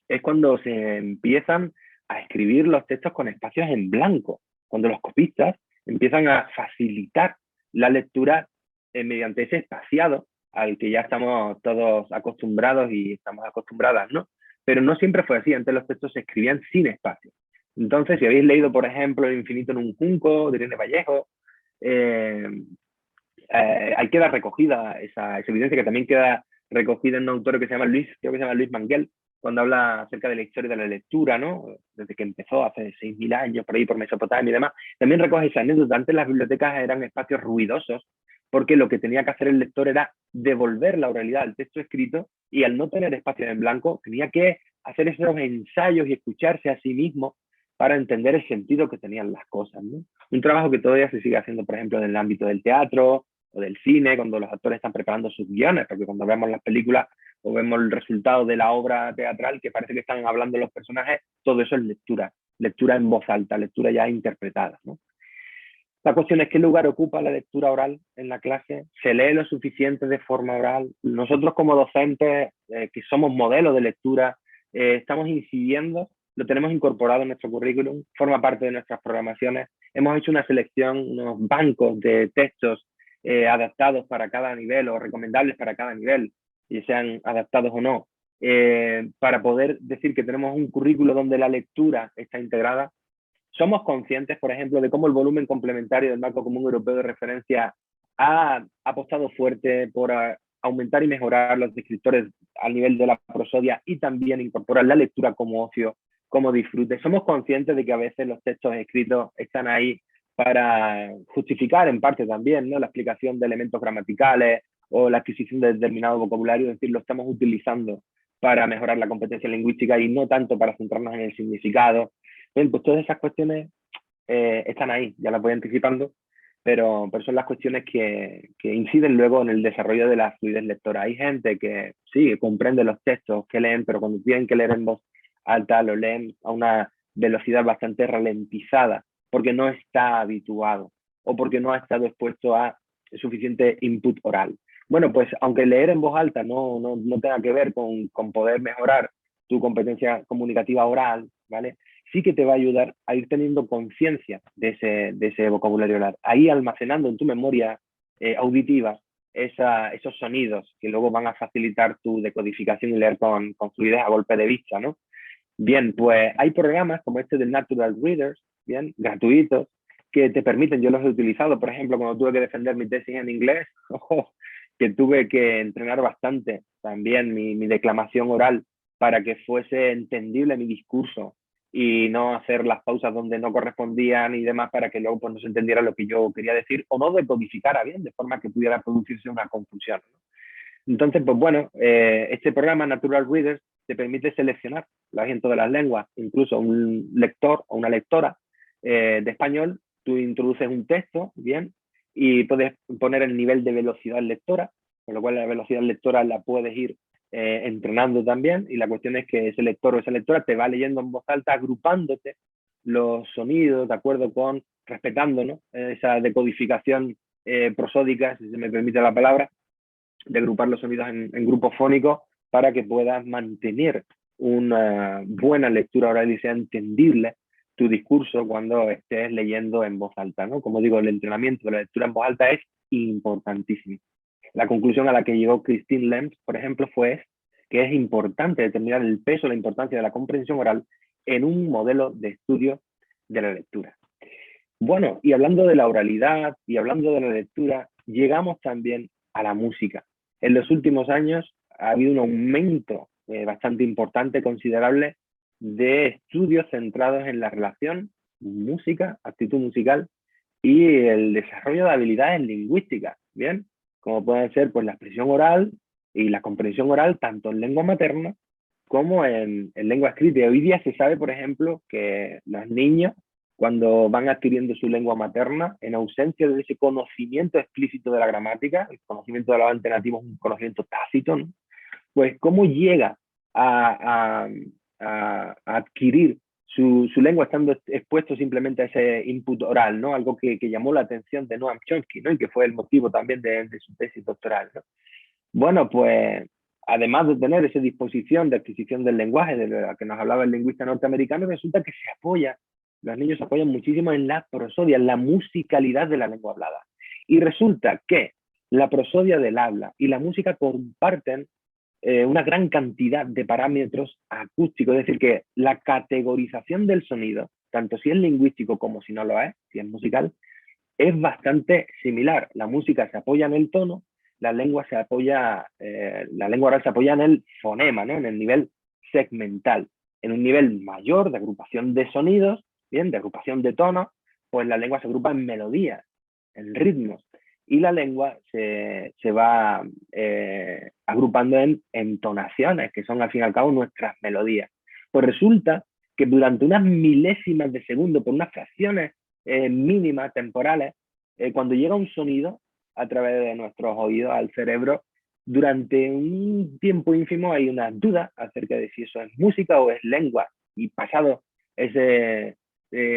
es cuando se empiezan a escribir los textos con espacios en blanco, cuando los copistas empiezan a facilitar la lectura mediante ese espaciado al que ya estamos todos acostumbrados y estamos acostumbradas, ¿no? Pero no siempre fue así, antes los textos se escribían sin espacio. Entonces, si habéis leído, por ejemplo, El infinito en un junco, de Irene Vallejo, ahí queda recogida esa evidencia, que también queda recogida en un autor que se llama Luis, creo que se llama Luis Manguel, cuando habla acerca de la historia de la lectura, ¿no? Desde que empezó hace 6.000 años, por ahí por Mesopotamia y demás. También recoge esa anécdota. Antes las bibliotecas eran espacios ruidosos, porque lo que tenía que hacer el lector era devolver la oralidad al texto escrito, y al no tener espacio en blanco, tenía que hacer esos ensayos y escucharse a sí mismo para entender el sentido que tenían las cosas, ¿no? Un trabajo que todavía se sigue haciendo, por ejemplo, en el ámbito del teatro o del cine, cuando los actores están preparando sus guiones, porque cuando vemos las películas o vemos el resultado de la obra teatral, que parece que están hablando los personajes, todo eso es lectura, lectura en voz alta, lectura ya interpretada, ¿no? La cuestión es qué lugar ocupa la lectura oral en la clase, se lee lo suficiente de forma oral. Nosotros como docentes, que somos modelos de lectura, estamos incidiendo, lo tenemos incorporado en nuestro currículum, forma parte de nuestras programaciones. Hemos hecho una selección, unos bancos de textos adaptados para cada nivel o recomendables para cada nivel, y sean adaptados o no, para poder decir que tenemos un currículo donde la lectura está integrada. Somos conscientes, por ejemplo, de cómo el volumen complementario del Marco Común Europeo de Referencia ha apostado fuerte por aumentar y mejorar los descriptores al nivel de la prosodia y también incorporar la lectura como ocio, como disfrute. Somos conscientes de que a veces los textos escritos están ahí para justificar en parte también, ¿no?, la explicación de elementos gramaticales o la adquisición de determinado vocabulario, es decir, lo estamos utilizando para mejorar la competencia lingüística y no tanto para centrarnos en el significado. Bien, pues todas esas cuestiones están ahí, ya las voy anticipando, pero son las cuestiones que inciden luego en el desarrollo de la fluidez lectora. Hay gente que sí, comprende los textos que leen, pero cuando tienen que leer en voz alta, lo leen a una velocidad bastante ralentizada, porque no está habituado o porque no ha estado expuesto a suficiente input oral. Bueno, pues aunque leer en voz alta no tenga que ver con poder mejorar tu competencia comunicativa oral, ¿vale?, sí que te va a ayudar a ir teniendo conciencia de ese vocabulario oral, ahí almacenando en tu memoria auditiva esos sonidos que luego van a facilitar tu decodificación y leer con fluidez a golpe de vista, ¿no? Bien, pues hay programas como este de Natural Readers, bien, gratuitos, que te permiten, yo los he utilizado, por ejemplo, cuando tuve que defender mi tesis en inglés, ojo, que tuve que entrenar bastante también mi declamación oral para que fuese entendible mi discurso y no hacer las pausas donde no correspondían y demás, para que luego pues no se entendiera lo que yo quería decir o no decodificara bien, de forma que pudiera producirse una confusión, ¿no? Entonces, pues bueno, este programa Natural Readers te permite seleccionar la gente de las lenguas, incluso un lector o una lectora de español. Tú introduces un texto, bien, y puedes poner el nivel de velocidad lectora, con lo cual la velocidad lectora la puedes ir entrenando también, y la cuestión es que ese lector o esa lectora te va leyendo en voz alta, agrupándote los sonidos de acuerdo con, respetando, ¿no?, esa decodificación prosódica, si se me permite la palabra, de agrupar los sonidos en grupos fónicos para que puedas mantener una buena lectura oral y sea entendible tu discurso cuando estés leyendo en voz alta, ¿no? Como digo, el entrenamiento de la lectura en voz alta es importantísimo. La conclusión a la que llegó Christine Lenz, por ejemplo, fue que es importante determinar el peso, la importancia de la comprensión oral en un modelo de estudio de la lectura. Bueno, y hablando de la oralidad y hablando de la lectura, llegamos también a la música. En los últimos años ha habido un aumento bastante importante, considerable, de estudios centrados en la relación música, actitud musical y el desarrollo de habilidades lingüísticas, ¿bien? Como pueden ser pues la expresión oral y la comprensión oral, tanto en lengua materna como en lengua escrita. Y hoy día se sabe, por ejemplo, que los niños, cuando van adquiriendo su lengua materna, en ausencia de ese conocimiento explícito de la gramática, el conocimiento del hablante nativo es un conocimiento tácito, ¿no?, pues cómo llega a adquirir su lengua estando expuesto simplemente a ese input oral, ¿no? Algo que llamó la atención de Noam Chomsky, ¿no?, y que fue el motivo también de su tesis doctoral, ¿no? Bueno, pues además de tener esa disposición de adquisición del lenguaje de la que nos hablaba el lingüista norteamericano, resulta que se apoya Los niños se apoyan muchísimo en la prosodia, en la musicalidad de la lengua hablada. Y resulta que la prosodia del habla y la música comparten una gran cantidad de parámetros acústicos, es decir, que la categorización del sonido, tanto si es lingüístico como si no lo es, si es musical, es bastante similar. La música se apoya en el tono, la lengua oral se apoya en el fonema, ¿no? En el nivel segmental, en un nivel mayor de agrupación de sonidos, bien, de agrupación de tonos, pues la lengua se agrupa en melodías, en ritmos, y la lengua se va agrupando en entonaciones, que son al fin y al cabo nuestras melodías. Pues resulta que durante unas milésimas de segundo, por unas fracciones mínimas, temporales, cuando llega un sonido a través de nuestros oídos al cerebro, durante un tiempo ínfimo hay una duda acerca de si eso es música o es lengua. Y pasado ese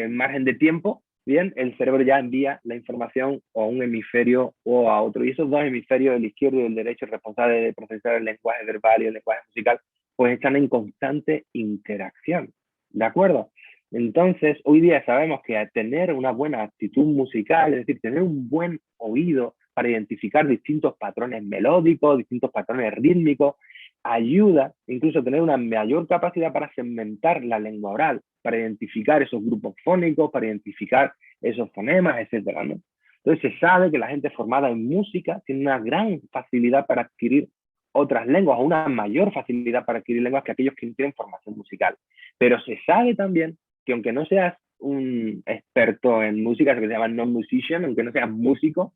margen de tiempo, bien, el cerebro ya envía la información a un hemisferio o a otro. Y esos dos hemisferios, el izquierdo y el derecho, responsables de procesar el lenguaje verbal y el lenguaje musical, pues están en constante interacción. ¿De acuerdo? Entonces, hoy día sabemos que tener una buena actitud musical, es decir, tener un buen oído para identificar distintos patrones melódicos, distintos patrones rítmicos, ayuda incluso a tener una mayor capacidad para segmentar la lengua oral, para identificar esos grupos fónicos, para identificar esos fonemas, etcétera, ¿no? Entonces se sabe que la gente formada en música tiene una gran facilidad para adquirir otras lenguas, o una mayor facilidad para adquirir lenguas que aquellos que no tienen formación musical. Pero se sabe también que aunque no seas un experto en música, que se llama non-musician, aunque no seas músico,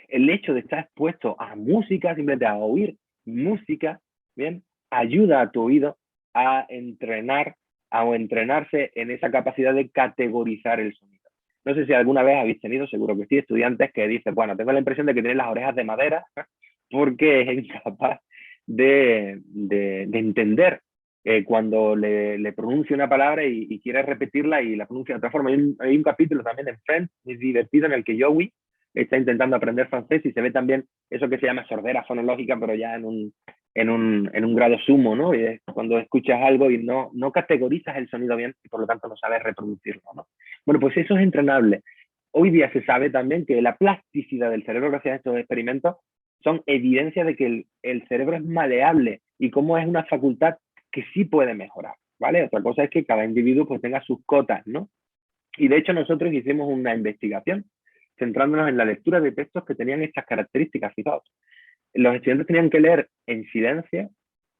el hecho de estar expuesto a música, simplemente a oír música, bien, ayuda a tu oído a entrenar o entrenarse en esa capacidad de categorizar el sonido. No sé si alguna vez habéis tenido, seguro que sí, estudiantes que dicen, bueno, tengo la impresión de que tienen las orejas de madera porque es incapaz de entender cuando le pronuncia una palabra y quiere repetirla y la pronuncia de otra forma. Hay un capítulo también en Friends, muy divertido, en el que Joey está intentando aprender francés y se ve también eso que se llama sordera fonológica, pero ya en un grado sumo, ¿no? Y es cuando escuchas algo y no categorizas el sonido bien y por lo tanto no sabes reproducirlo, ¿no? Bueno, pues eso es entrenable. Hoy día se sabe también que la plasticidad del cerebro gracias a estos experimentos son evidencias de que el cerebro es maleable y cómo es una facultad que sí puede mejorar, ¿vale? Otra cosa es que cada individuo pues tenga sus cotas, ¿no? Y de hecho nosotros hicimos una investigación centrándonos en la lectura de textos que tenían estas características. Fijaos, los estudiantes tenían que leer en silencio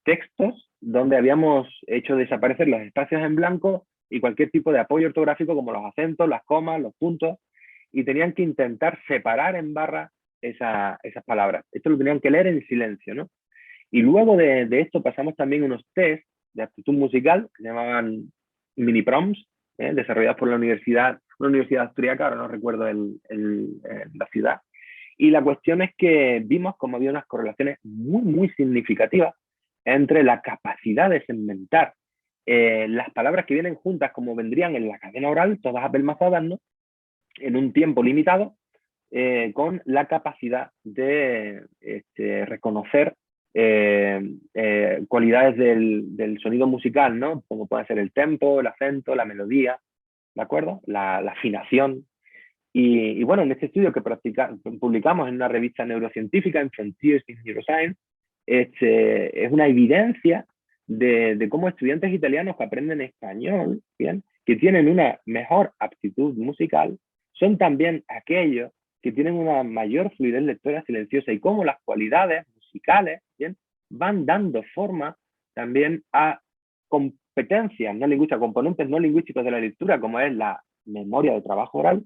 textos donde habíamos hecho desaparecer los espacios en blanco y cualquier tipo de apoyo ortográfico como los acentos, las comas, los puntos, y tenían que intentar separar en barra esas palabras. Esto lo tenían que leer en silencio, ¿no? Y luego de esto pasamos también unos test de aptitud musical que se llamaban mini proms, desarrollados por una universidad austríaca, ahora no recuerdo la ciudad. Y la cuestión es que vimos como había unas correlaciones muy, muy significativas entre la capacidad de segmentar las palabras que vienen juntas como vendrían en la cadena oral, todas apelmazadas, ¿no? En un tiempo limitado, con la capacidad de reconocer cualidades del sonido musical, ¿no? Como puede ser el tempo, el acento, la melodía, ¿de acuerdo? La afinación. Y bueno, en este estudio que publicamos en una revista neurocientífica, en Frontiers in Neuroscience, es una evidencia de cómo estudiantes italianos que aprenden español, ¿bien? Que tienen una mejor aptitud musical, son también aquellos que tienen una mayor fluidez lectora silenciosa y cómo las cualidades musicales, ¿bien? Van dando forma también a competencias no lingüísticas, componentes no lingüísticos de la lectura, como es la memoria de trabajo oral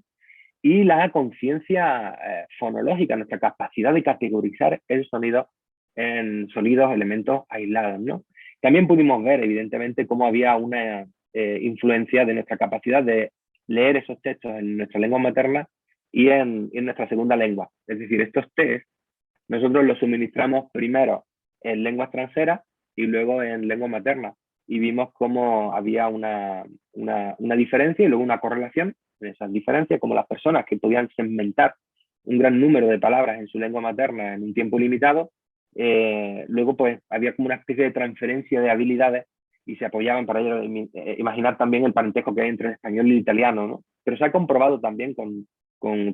y la conciencia fonológica, nuestra capacidad de categorizar el sonido en sonidos, elementos aislados, ¿no? También pudimos ver, evidentemente, cómo había una influencia de nuestra capacidad de leer esos textos en nuestra lengua materna y en nuestra segunda lengua. Es decir, estos test nosotros los suministramos primero en lengua extranjera y luego en lengua materna. Y vimos cómo había una diferencia y luego una correlación de esas diferencias, como las personas que podían segmentar un gran número de palabras en su lengua materna en un tiempo limitado, luego pues había como una especie de transferencia de habilidades y se apoyaban para ello, imaginar también el parentesco que hay entre el español y el italiano, ¿no? Pero se ha comprobado también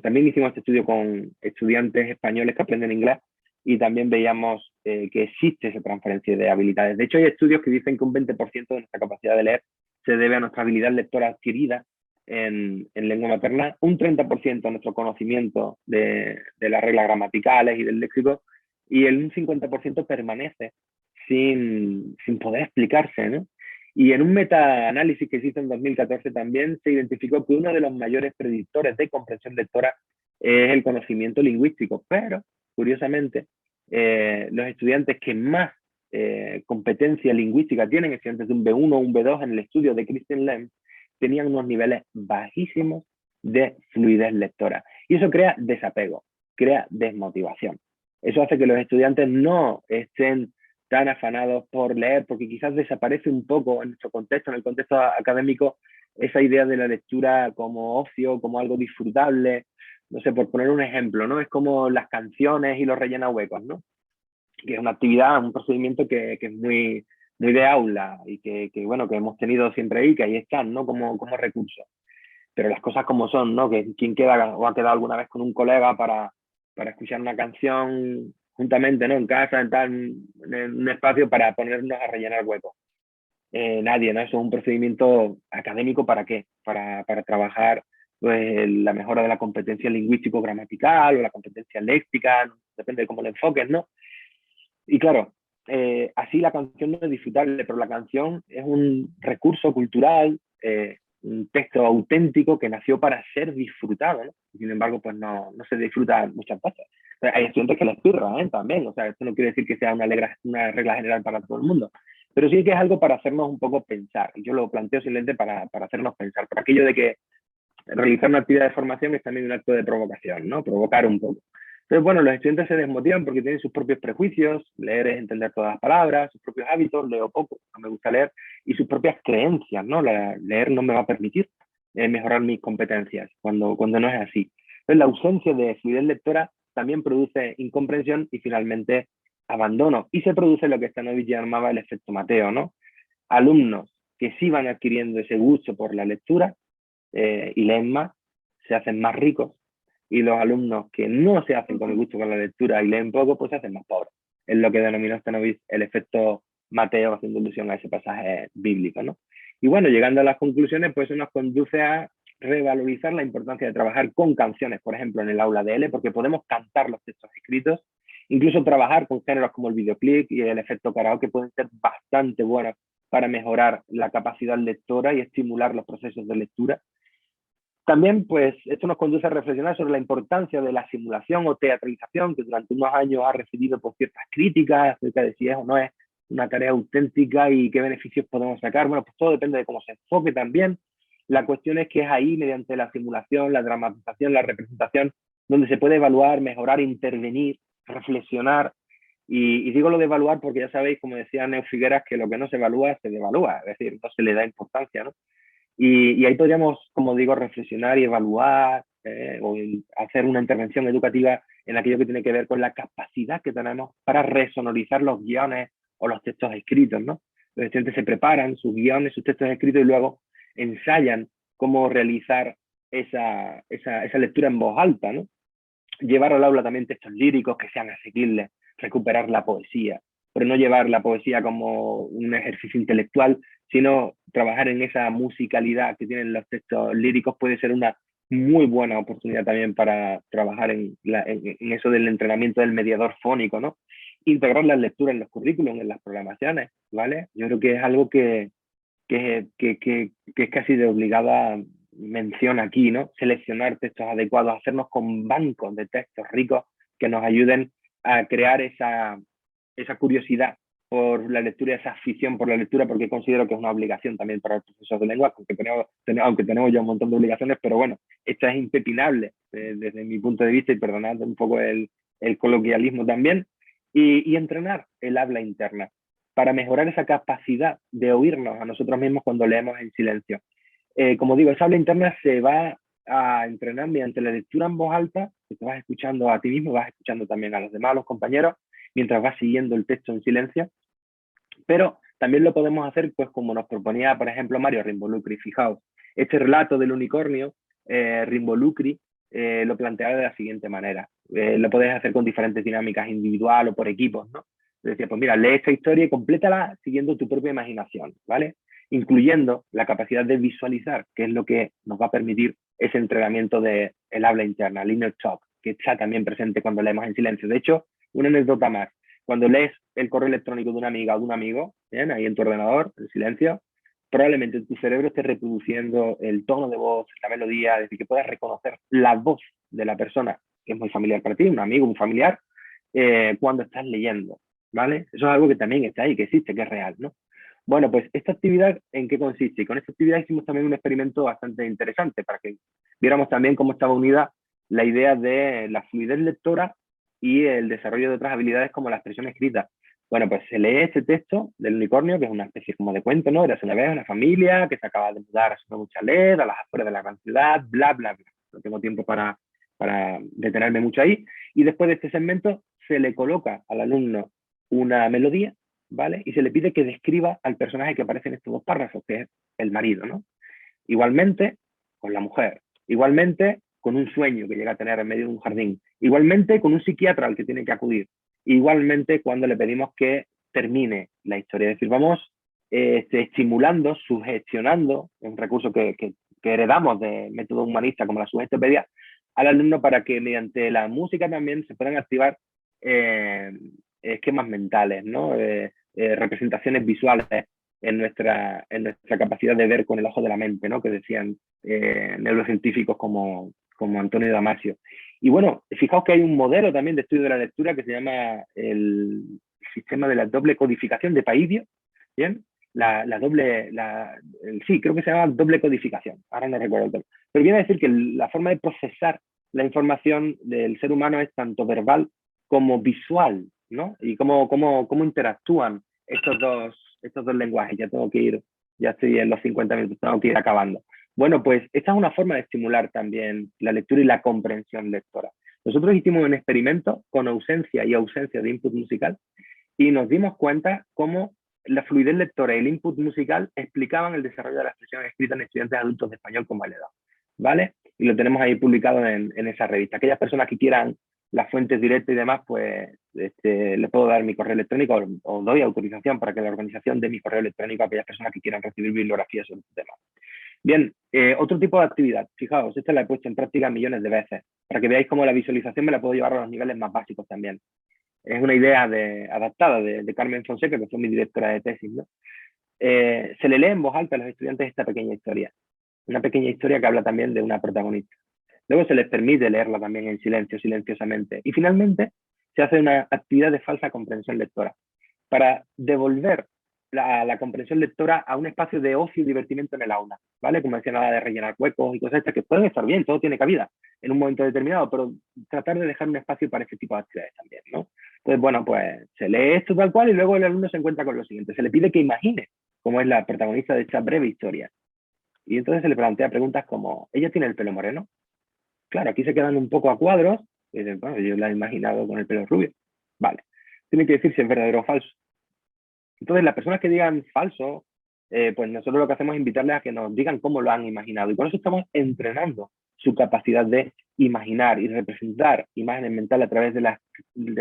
también hicimos este estudio con estudiantes españoles que aprenden inglés y también veíamos que existe esa transferencia de habilidades. De hecho, hay estudios que dicen que un 20% de nuestra capacidad de leer se debe a nuestra habilidad lectora adquirida en lengua materna, un 30% a nuestro conocimiento de las reglas gramaticales y del léxico, y un 50% permanece sin poder explicarse, ¿no? Y en un metaanálisis que se hizo en 2014 también se identificó que uno de los mayores predictores de comprensión lectora es el conocimiento lingüístico, pero curiosamente los estudiantes que más competencia lingüística tienen, estudiantes de un B1 o un B2 en el estudio de Christian Lem, tenían unos niveles bajísimos de fluidez lectora. Y eso crea desapego, crea desmotivación. Eso hace que los estudiantes no estén tan afanados por leer, porque quizás desaparece un poco en nuestro contexto, en el contexto académico, esa idea de la lectura como ocio, como algo disfrutable. No sé, por poner un ejemplo, ¿no? Es como las canciones y los rellenahuecos, ¿no? Que es una actividad, un procedimiento que es muy de aula y bueno, que hemos tenido siempre ahí, que ahí están, ¿no? Como recurso. Pero las cosas como son, ¿no? Que quien queda o ha quedado alguna vez con un colega para escuchar una canción juntamente, ¿no? En casa, en un espacio para ponernos a rellenar huecos. Nadie, ¿no? Eso es un procedimiento académico, ¿para qué? Para trabajar pues, la mejora de la competencia lingüístico-gramatical o la competencia léxica, depende de cómo lo enfoques, ¿no? Y claro, así la canción no es disfrutable, pero la canción es un recurso cultural, un texto auténtico que nació para ser disfrutado, ¿no? Sin embargo, pues no se disfruta muchas veces. Hay estudiantes que les pirra, también, o sea, esto no quiere decir que sea una regla general para todo el mundo, pero sí que es algo para hacernos un poco pensar, y yo lo planteo simplemente para hacernos pensar, por aquello de que realizar una actividad de formación es también un acto de provocación, ¿no? Provocar un poco. Entonces, bueno, los estudiantes se desmotivan porque tienen sus propios prejuicios, leer es entender todas las palabras, sus propios hábitos, leo poco, no me gusta leer, y sus propias creencias, ¿no? Leer no me va a permitir mejorar mis competencias, cuando no es así. Entonces, la ausencia de fluidez lectora también produce incomprensión y finalmente abandono. Y se produce lo que Stanovich llamaba el efecto Mateo, ¿no? Alumnos que sí van adquiriendo ese gusto por la lectura y leen más, se hacen más ricos, y los alumnos que no se hacen con el gusto con la lectura y leen poco, pues se hacen más pobres. Es lo que denominó Stanovich el efecto Mateo, haciendo alusión a ese pasaje bíblico, ¿no? Y bueno, llegando a las conclusiones, pues eso nos conduce a revalorizar la importancia de trabajar con canciones, por ejemplo, en el aula de L, porque podemos cantar los textos escritos, incluso trabajar con géneros como el videoclip y el efecto karaoke pueden ser bastante buenos para mejorar la capacidad lectora y estimular los procesos de lectura. También, pues, esto nos conduce a reflexionar sobre la importancia de la simulación o teatralización, que durante unos años ha recibido por ciertas críticas acerca de si es o no es una tarea auténtica y qué beneficios podemos sacar. Bueno, pues todo depende de cómo se enfoque también. La cuestión es que es ahí, mediante la simulación, la dramatización, la representación, donde se puede evaluar, mejorar, intervenir, reflexionar. Y digo lo de evaluar porque ya sabéis, como decía Neo Figueras, que lo que no se evalúa se devalúa, es decir, no se le da importancia, ¿no? Y ahí podríamos, como digo, reflexionar y evaluar o hacer una intervención educativa en aquello que tiene que ver con la capacidad que tenemos para resonorizar los guiones o los textos escritos, ¿no? Los estudiantes se preparan sus guiones, sus textos escritos y luego ensayan cómo realizar esa lectura en voz alta, ¿no? Llevar al aula también textos líricos que sean asequibles, recuperar la poesía, pero no llevar la poesía como un ejercicio intelectual, sino trabajar en esa musicalidad que tienen los textos líricos puede ser una muy buena oportunidad también para trabajar en eso del entrenamiento del mediador fónico, ¿no? Integrar las lecturas en los currículums, en las programaciones, ¿vale? Yo creo que es algo que es casi de obligada mención aquí, ¿no? Seleccionar textos adecuados, hacernos con bancos de textos ricos que nos ayuden a crear esa curiosidad por la lectura, esa afición por la lectura, porque considero que es una obligación también para los profesores de lengua, aunque tenemos ya un montón de obligaciones, pero bueno, esta es impepinable desde mi punto de vista, y perdonad un poco el coloquialismo también, y entrenar el habla interna para mejorar esa capacidad de oírnos a nosotros mismos cuando leemos en silencio. Como digo, esa habla interna se va a entrenar mediante la lectura en voz alta, que te vas escuchando a ti mismo, vas escuchando también a los demás, a los compañeros, mientras vas siguiendo el texto en silencio, pero también lo podemos hacer pues como nos proponía, por ejemplo, Mario Rimbolukri. Fijaos, este relato del unicornio, Rimbolukri, lo planteaba de la siguiente manera. Lo podéis hacer con diferentes dinámicas, individual o por equipos, ¿no? Decía, pues mira, lee esta historia y complétala siguiendo tu propia imaginación, ¿vale? Incluyendo la capacidad de visualizar, que es lo que nos va a permitir ese entrenamiento del habla interna, el inner talk, que está también presente cuando leemos en silencio. De hecho, una anécdota más. Cuando lees el correo electrónico de una amiga o de un amigo, ¿bien? Ahí en tu ordenador, en silencio, probablemente tu cerebro esté reproduciendo el tono de voz, la melodía, es decir, que puedas reconocer la voz de la persona que es muy familiar para ti, un amigo, un familiar, cuando estás leyendo, ¿vale? Eso es algo que también está ahí, que existe, que es real, ¿no? Bueno, pues esta actividad, ¿en qué consiste? Y con esta actividad hicimos también un experimento bastante interesante para que viéramos también cómo estaba unida la idea de la fluidez lectora y el desarrollo de otras habilidades como la expresión escrita. Bueno, pues se lee este texto del unicornio, que es una especie como de cuento, ¿no? Érase una vez una familia que se acaba de mudar a su nuevo chalet, a las afueras de la gran ciudad, bla, bla, bla. No tengo tiempo para detenerme mucho ahí. Y después de este segmento se le coloca al alumno una melodía, ¿vale? Y se le pide que describa al personaje que aparece en estos dos párrafos, que es el marido, ¿no? Igualmente con la mujer, igualmente con un sueño que llega a tener en medio de un jardín, igualmente con un psiquiatra al que tiene que acudir, igualmente cuando le pedimos que termine la historia. Es decir, vamos estimulando, sugestionando, un recurso que heredamos de método humanista como la sugestepedia, al alumno para que mediante la música también se puedan activar esquemas mentales, ¿no? Representaciones visuales en nuestra capacidad de ver con el ojo de la mente, ¿no? Que decían neurocientíficos como Antonio Damasio. Y bueno, fijaos que hay un modelo también de estudio de la lectura que se llama el sistema de la doble codificación de Paidio, ¿bien? Sí, creo que se llama doble codificación, ahora no recuerdo el tema. Pero viene a decir que la forma de procesar la información del ser humano es tanto verbal como visual, ¿no? Y cómo interactúan estos dos lenguajes. Ya tengo que ir, ya estoy en los 50 minutos, tengo que ir acabando. Bueno, pues esta es una forma de estimular también la lectura y la comprensión lectora. Nosotros hicimos un experimento con ausencia y ausencia de input musical y nos dimos cuenta cómo la fluidez lectora y el input musical explicaban el desarrollo de la expresión escrita en estudiantes adultos de español con edad, ¿vale? Y lo tenemos ahí publicado en esa revista. Aquellas personas que quieran las fuentes directas y demás, pues les puedo dar mi correo electrónico o doy autorización para que la organización dé mi correo electrónico a aquellas personas que quieran recibir bibliografía sobre este tema. Bien, otro tipo de actividad, fijaos, esta la he puesto en práctica millones de veces, para que veáis cómo la visualización me la puedo llevar a los niveles más básicos también. Es una idea adaptada de Carmen Fonseca, que fue mi directora de tesis, ¿no? Se le lee en voz alta a los estudiantes esta pequeña historia, una pequeña historia que habla también de una protagonista. Luego se les permite leerla también en silencio, silenciosamente. Y finalmente se hace una actividad de falsa comprensión lectora, para devolver la comprensión lectora a un espacio de ocio y divertimento en el aula, ¿vale? Como decía, nada de rellenar huecos y cosas estas que pueden estar bien, todo tiene cabida en un momento determinado, pero tratar de dejar un espacio para ese tipo de actividades también, ¿no? Entonces, bueno, pues se lee esto tal cual y luego el alumno se encuentra con lo siguiente. Se le pide que imagine cómo es la protagonista de esta breve historia. Y entonces se le plantea preguntas como, ¿ella tiene el pelo moreno? Claro, aquí se quedan un poco a cuadros y dicen, bueno, yo la he imaginado con el pelo rubio. Vale, tiene que decir si es verdadero o falso. Entonces, las personas que digan falso, pues nosotros lo que hacemos es invitarles a que nos digan cómo lo han imaginado. Y con eso estamos entrenando su capacidad de imaginar y representar imágenes mentales a través de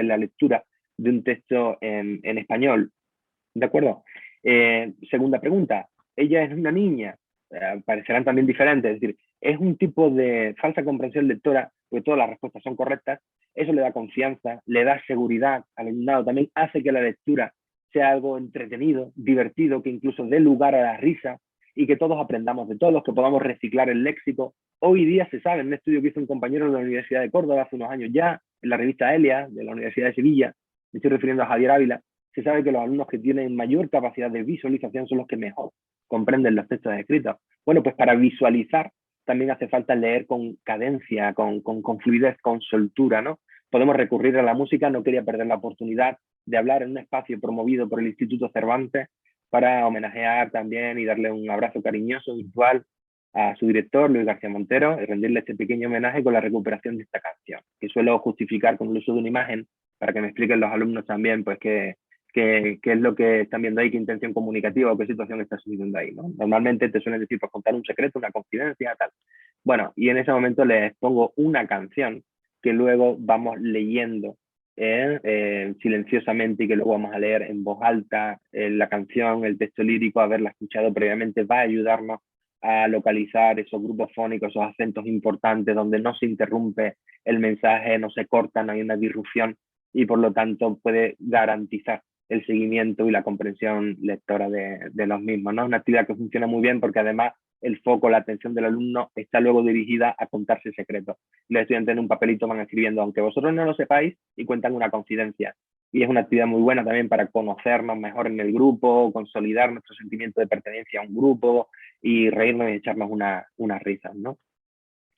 la lectura de un texto en español. ¿De acuerdo? Segunda pregunta. ¿Ella es una niña? Parecerán también diferentes. Es decir, es un tipo de falsa comprensión lectora, porque todas las respuestas son correctas. Eso le da confianza, le da seguridad al alumnado. También hace que la lectura sea algo entretenido, divertido, que incluso dé lugar a la risa y que todos aprendamos de todos, que podamos reciclar el léxico. Hoy día se sabe, en un estudio que hizo un compañero de la Universidad de Córdoba hace unos años ya, en la revista Elia, de la Universidad de Sevilla, me estoy refiriendo a Javier Ávila, se sabe que los alumnos que tienen mayor capacidad de visualización son los que mejor comprenden los textos escritos. Bueno, pues para visualizar también hace falta leer con cadencia, con fluidez, con soltura, ¿no? Podemos recurrir a la música. No quería perder la oportunidad de hablar en un espacio promovido por el Instituto Cervantes para homenajear también y darle un abrazo cariñoso, virtual, a su director, Luis García Montero, y rendirle este pequeño homenaje con la recuperación de esta canción, que suelo justificar con el uso de una imagen para que me expliquen los alumnos también pues qué qué es lo que están viendo ahí, qué intención comunicativa o qué situación está sucediendo ahí, ¿no? Normalmente te suelen decir, pues contar un secreto, una confidencia, tal. Bueno, y en ese momento les pongo una canción que luego vamos leyendo silenciosamente y que luego vamos a leer en voz alta. La canción, el texto lírico, haberla escuchado previamente va a ayudarnos a localizar esos grupos fónicos, esos acentos importantes donde no se interrumpe el mensaje, no se corta, no hay una disrupción y por lo tanto puede garantizar el seguimiento y la comprensión lectora de los mismos, ¿no? Una actividad que funciona muy bien porque además el foco, la atención del alumno está luego dirigida a contarse secretos. Los estudiantes en un papelito van escribiendo, aunque vosotros no lo sepáis, y cuentan una confidencia. Y es una actividad muy buena también para conocernos mejor en el grupo, consolidar nuestro sentimiento de pertenencia a un grupo y reírnos y echarnos unas risas, ¿no?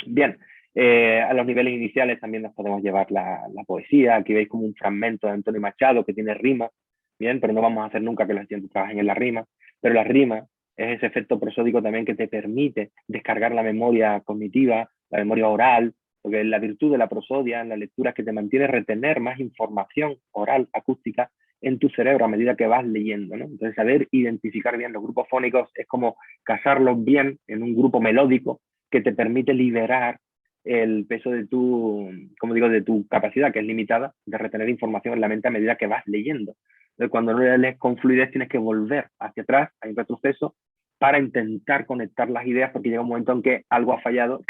Bien, a los niveles iniciales también nos podemos llevar la poesía. Aquí veis como un fragmento de Antonio Machado que tiene rima, bien, pero no vamos a hacer nunca que los estudiantes trabajen en la rima, pero la rima es ese efecto prosódico también que te permite descargar la memoria cognitiva, la memoria oral, porque la virtud de la prosodia en la lectura es que te mantiene retener más información oral, acústica, en tu cerebro a medida que vas leyendo, ¿no? Entonces, saber identificar bien los grupos fónicos es como casarlos bien en un grupo melódico que te permite liberar el peso de tu, como digo, de tu capacidad, que es limitada, de retener información en la mente a medida que vas leyendo. Entonces, cuando no lees con fluidez, tienes que volver hacia atrás, hay un retroceso, para intentar conectar las ideas, porque llega un momento en que algo ha fallado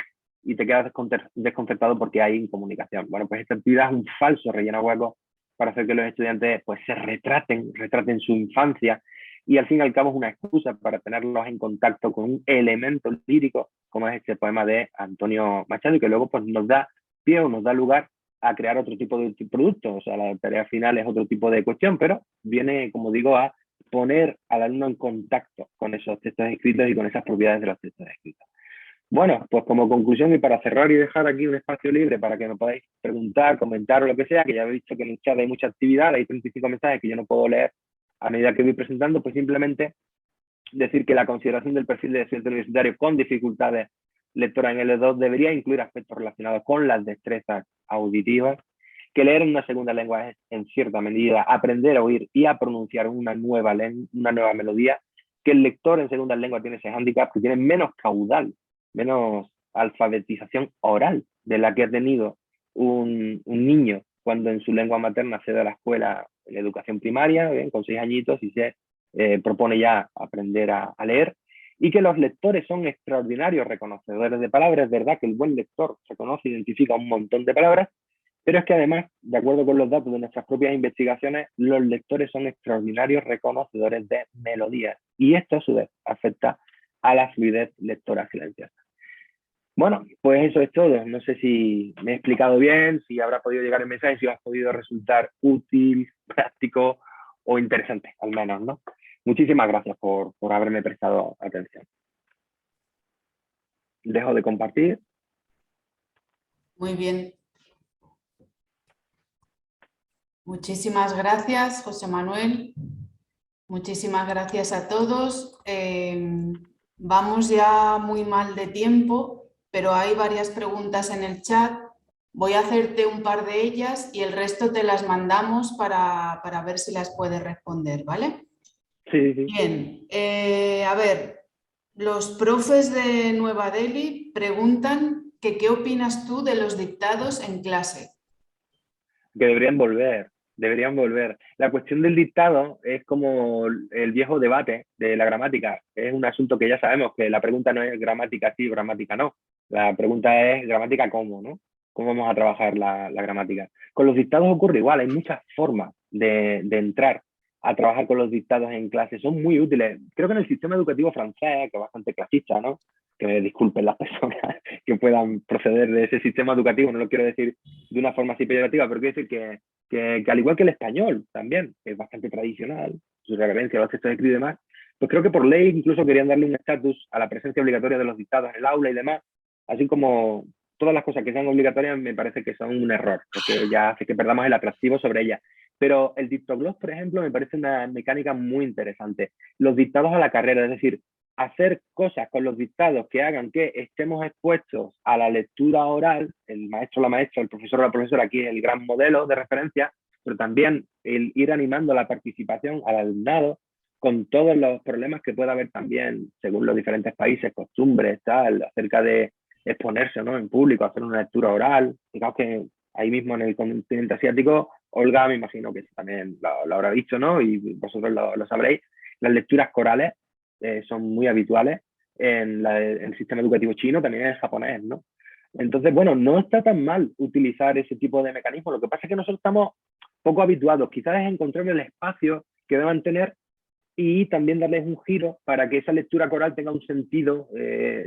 y te quedas desconcertado porque hay incomunicación. Bueno, pues esta actividad es un falso relleno hueco para hacer que los estudiantes pues se retraten su infancia, y al fin y al cabo es una excusa para tenerlos en contacto con un elemento lírico como es este poema de Antonio Machado, y que luego pues nos da pie o nos da lugar a crear otro tipo de producto. O sea, la tarea final es otro tipo de cuestión, pero viene, como digo, a poner al alumno en contacto con esos textos escritos y con esas propiedades de los textos escritos. Bueno, pues como conclusión y para cerrar y dejar aquí un espacio libre para que me podáis preguntar, comentar o lo que sea, que ya he visto que en el chat hay mucha actividad, hay 35 mensajes que yo no puedo leer a medida que voy presentando, pues simplemente decir que la consideración del perfil de estudiante universitario con dificultades lectoras en L2 debería incluir aspectos relacionados con las destrezas auditivas, que leer en una segunda lengua es, en cierta medida, aprender a oír y a pronunciar una nueva melodía, que el lector en segunda lengua tiene ese hándicap, que tiene menos caudal, menos alfabetización oral de la que ha tenido un niño cuando en su lengua materna accede a la escuela en educación primaria, ¿bien? Con 6 añitos, y se propone ya aprender a leer, y que los lectores son extraordinarios reconocedores de palabras. Es verdad que el buen lector reconoce e identifica un montón de palabras, pero es que además, de acuerdo con los datos de nuestras propias investigaciones, los lectores son extraordinarios reconocedores de melodías, y esto a su vez afecta a la fluidez lectora silenciosa. Bueno, pues eso es todo. No sé si me he explicado bien, si habrá podido llegar el mensaje, si os ha podido resultar útil, práctico o interesante, al menos, ¿no? Muchísimas gracias por haberme prestado atención. Dejo de compartir. Muy bien. Muchísimas gracias, José Manuel. Muchísimas gracias a todos. Vamos ya muy mal de tiempo, pero hay varias preguntas en el chat. Voy a hacerte un par de ellas y el resto te las mandamos para ver si las puedes responder, ¿vale? Sí, sí. Bien, a ver, los profes de Nueva Delhi preguntan que qué opinas tú de los dictados en clase. Que deberían volver. La cuestión del dictado es como el viejo debate de la gramática. Es un asunto que ya sabemos que la pregunta no es gramática sí, gramática no. La pregunta es gramática cómo, ¿no? ¿Cómo vamos a trabajar la gramática? Con los dictados ocurre igual, hay muchas formas de entrar a trabajar con los dictados en clase. Son muy útiles. Creo que en el sistema educativo francés, que es bastante clasista, ¿no? Que me disculpen las personas que puedan proceder de ese sistema educativo, no lo quiero decir de una forma así peyorativa, pero quiero decir que al igual que el español también, que es bastante tradicional, su referencia a los textos escritos y demás, pues creo que por ley incluso querían darle un estatus a la presencia obligatoria de los dictados en el aula y demás, así como todas las cosas que sean obligatorias me parece que son un error, porque ya hace que perdamos el atractivo sobre ellas. Pero el dictogloss, por ejemplo, me parece una mecánica muy interesante. Los dictados a la carrera, es decir, hacer cosas con los dictados que hagan que estemos expuestos a la lectura oral, el maestro, la maestra, el profesor o la profesora, aquí es el gran modelo de referencia, pero también el ir animando la participación al alumnado con todos los problemas que pueda haber también, según los diferentes países, costumbres, tal, acerca de exponerse, ¿no?, en público, hacer una lectura oral. Digamos que ahí mismo en el continente asiático, Olga me imagino que también lo habrá visto, ¿no?, y vosotros lo sabréis, las lecturas corales son muy habituales en el sistema educativo chino, también en el japonés, ¿no? Entonces, bueno, no está tan mal utilizar ese tipo de mecanismos. Lo que pasa es que nosotros estamos poco habituados. Quizás es encontrar el espacio que deban tener y también darles un giro para que esa lectura coral tenga un sentido,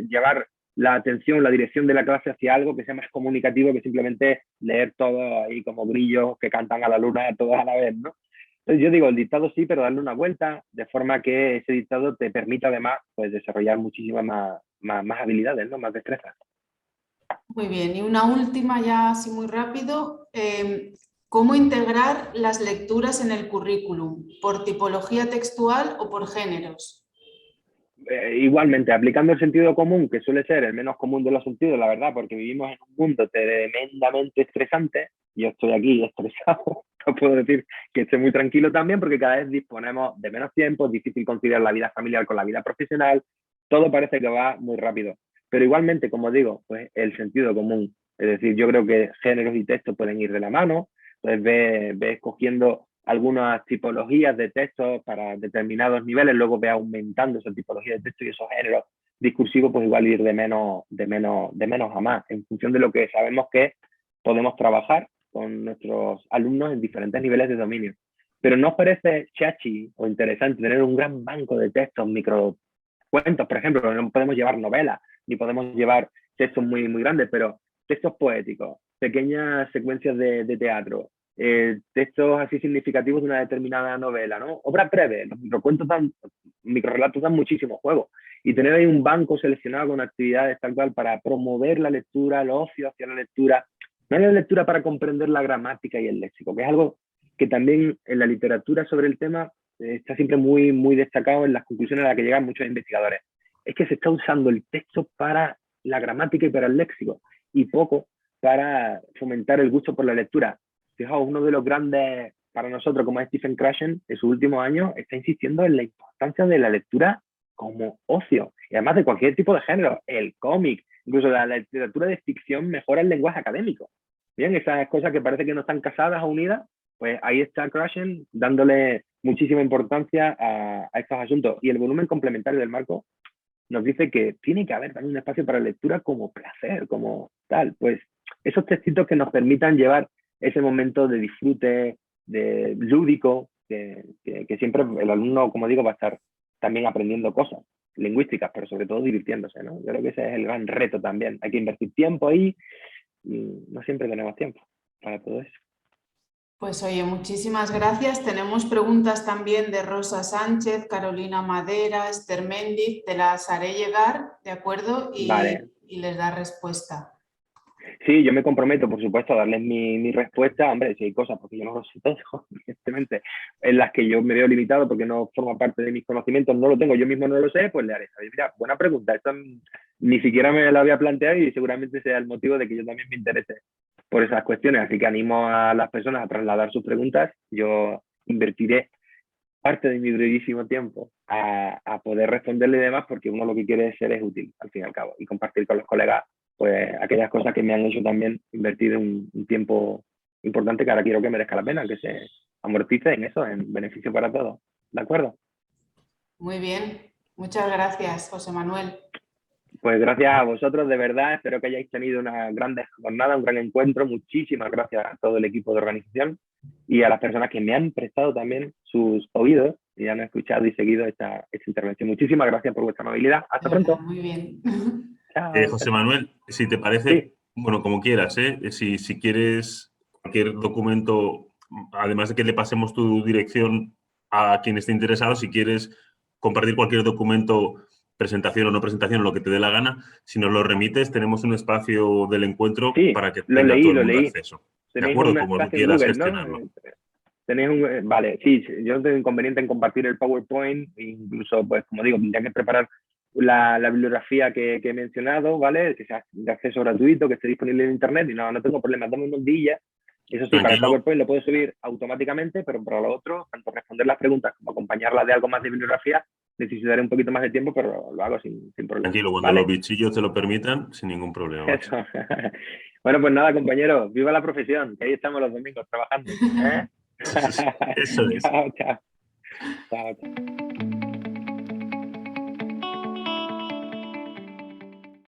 llevar la atención, la dirección de la clase hacia algo que sea más comunicativo que simplemente leer todo ahí como grillos que cantan a la luna todos a la vez, ¿no? Entonces yo digo, el dictado sí, pero darle una vuelta de forma que ese dictado te permita además pues, desarrollar muchísimas más habilidades, ¿no?, más destrezas. Muy bien, y una última ya así muy rápido. ¿Cómo integrar las lecturas en el currículum? ¿Por tipología textual o por géneros? Igualmente, aplicando el sentido común, que suele ser el menos común de los sentidos, la verdad, porque vivimos en un mundo tremendamente estresante. Yo estoy aquí estresado, no puedo decir que esté muy tranquilo también, porque cada vez disponemos de menos tiempo, es difícil conciliar la vida familiar con la vida profesional, todo parece que va muy rápido. Pero igualmente, como digo, pues el sentido común, es decir, yo creo que géneros y textos pueden ir de la mano, pues ve escogiendo algunas tipologías de textos para determinados niveles, luego ve aumentando esa tipología de texto y esos géneros discursivos, pues igual ir de menos a más, en función de lo que sabemos que podemos trabajar con nuestros alumnos en diferentes niveles de dominio. Pero ¿no os parece chachi o interesante tener un gran banco de textos, microcuentos, por ejemplo? No podemos llevar novelas, ni podemos llevar textos muy, muy grandes, pero textos poéticos, pequeñas secuencias de teatro, textos así significativos de una determinada novela, ¿no? Obras breves, los microrelatos dan muchísimo juego. Y tener ahí un banco seleccionado con actividades tal cual para promover la lectura, el ocio hacia la lectura, no la lectura para comprender la gramática y el léxico, que es algo que también en la literatura sobre el tema está siempre muy, muy destacado en las conclusiones a las que llegan muchos investigadores. Es que se está usando el texto para la gramática y para el léxico, y poco para fomentar el gusto por la lectura. Fijaos, uno de los grandes para nosotros, como es Stephen Krashen, en sus últimos años, está insistiendo en la importancia de la lectura como ocio, y además de cualquier tipo de género, el cómic, incluso la literatura de ficción mejora el lenguaje académico. Bien, esas cosas que parece que no están casadas o unidas, pues ahí está Krashen dándole muchísima importancia a estos asuntos. Y el volumen complementario del marco nos dice que tiene que haber también un espacio para lectura como placer, como tal. Pues esos textitos que nos permitan llevar ese momento de disfrute, de lúdico, que siempre el alumno, como digo, va a estar también aprendiendo cosas lingüísticas, pero sobre todo divirtiéndose, ¿no? Yo creo que ese es el gran reto también. Hay que invertir tiempo ahí y no siempre tenemos tiempo para todo eso. Pues oye, muchísimas gracias. Tenemos preguntas también de Rosa Sánchez, Carolina Madera, Esther Méndiz. Te las haré llegar, ¿de acuerdo? Vale. Y les da respuesta. Sí, yo me comprometo, por supuesto, a darles mi respuesta. Hombre, si hay cosas, porque yo no lo sé todo, evidentemente, en las que yo me veo limitado porque no forma parte de mis conocimientos, no lo tengo, yo mismo no lo sé, pues le haré saber. Mira, buena pregunta, esta ni siquiera me la había planteado y seguramente sea el motivo de que yo también me interese por esas cuestiones. Así que animo a las personas a trasladar sus preguntas. Yo invertiré parte de mi brevísimo tiempo a poder responderle y demás, porque uno lo que quiere ser es útil, al fin y al cabo, y compartir con los colegas pues aquellas cosas que me han hecho también invertir un tiempo importante que ahora quiero que merezca la pena, que se amortice en eso, en beneficio para todos. ¿De acuerdo? Muy bien. Muchas gracias, José Manuel. Pues gracias a vosotros, de verdad. Espero que hayáis tenido una gran jornada, un gran encuentro. Muchísimas gracias a todo el equipo de organización y a las personas que me han prestado también sus oídos y han escuchado y seguido esta intervención. Muchísimas gracias por vuestra amabilidad. Hasta pronto. Muy bien. Chao. José Manuel, si te parece, Sí. bueno, como quieras, si quieres cualquier documento, además de que le pasemos tu dirección a quien esté interesado, si quieres compartir cualquier documento, presentación o no presentación, lo que te dé la gana, si nos lo remites, tenemos un espacio del encuentro para que tenga todo el mundo acceso. De acuerdo, como tú quieras Google, gestionarlo. ¿no? Tenéis vale, sí, yo no tengo inconveniente en compartir el PowerPoint, incluso, pues, como digo, tendría que preparar la bibliografía que he mencionado, ¿vale? Que sea de acceso gratuito, que esté disponible en internet, y no tengo problemas, dame unos días Eso sí, para el Tranquilo. PowerPoint lo puedo subir automáticamente, pero para lo otro, tanto responder las preguntas como acompañarlas de algo más de bibliografía, necesitaré un poquito más de tiempo, pero lo hago sin problema. Tranquilo, cuando ¿Vale? los bichillos te lo permitan, sin ningún problema. Macho. Eso. Bueno, pues nada, compañeros, viva la profesión, que ahí estamos los domingos trabajando. ¿Eh? Eso es. Chao, chao. Chao, chao.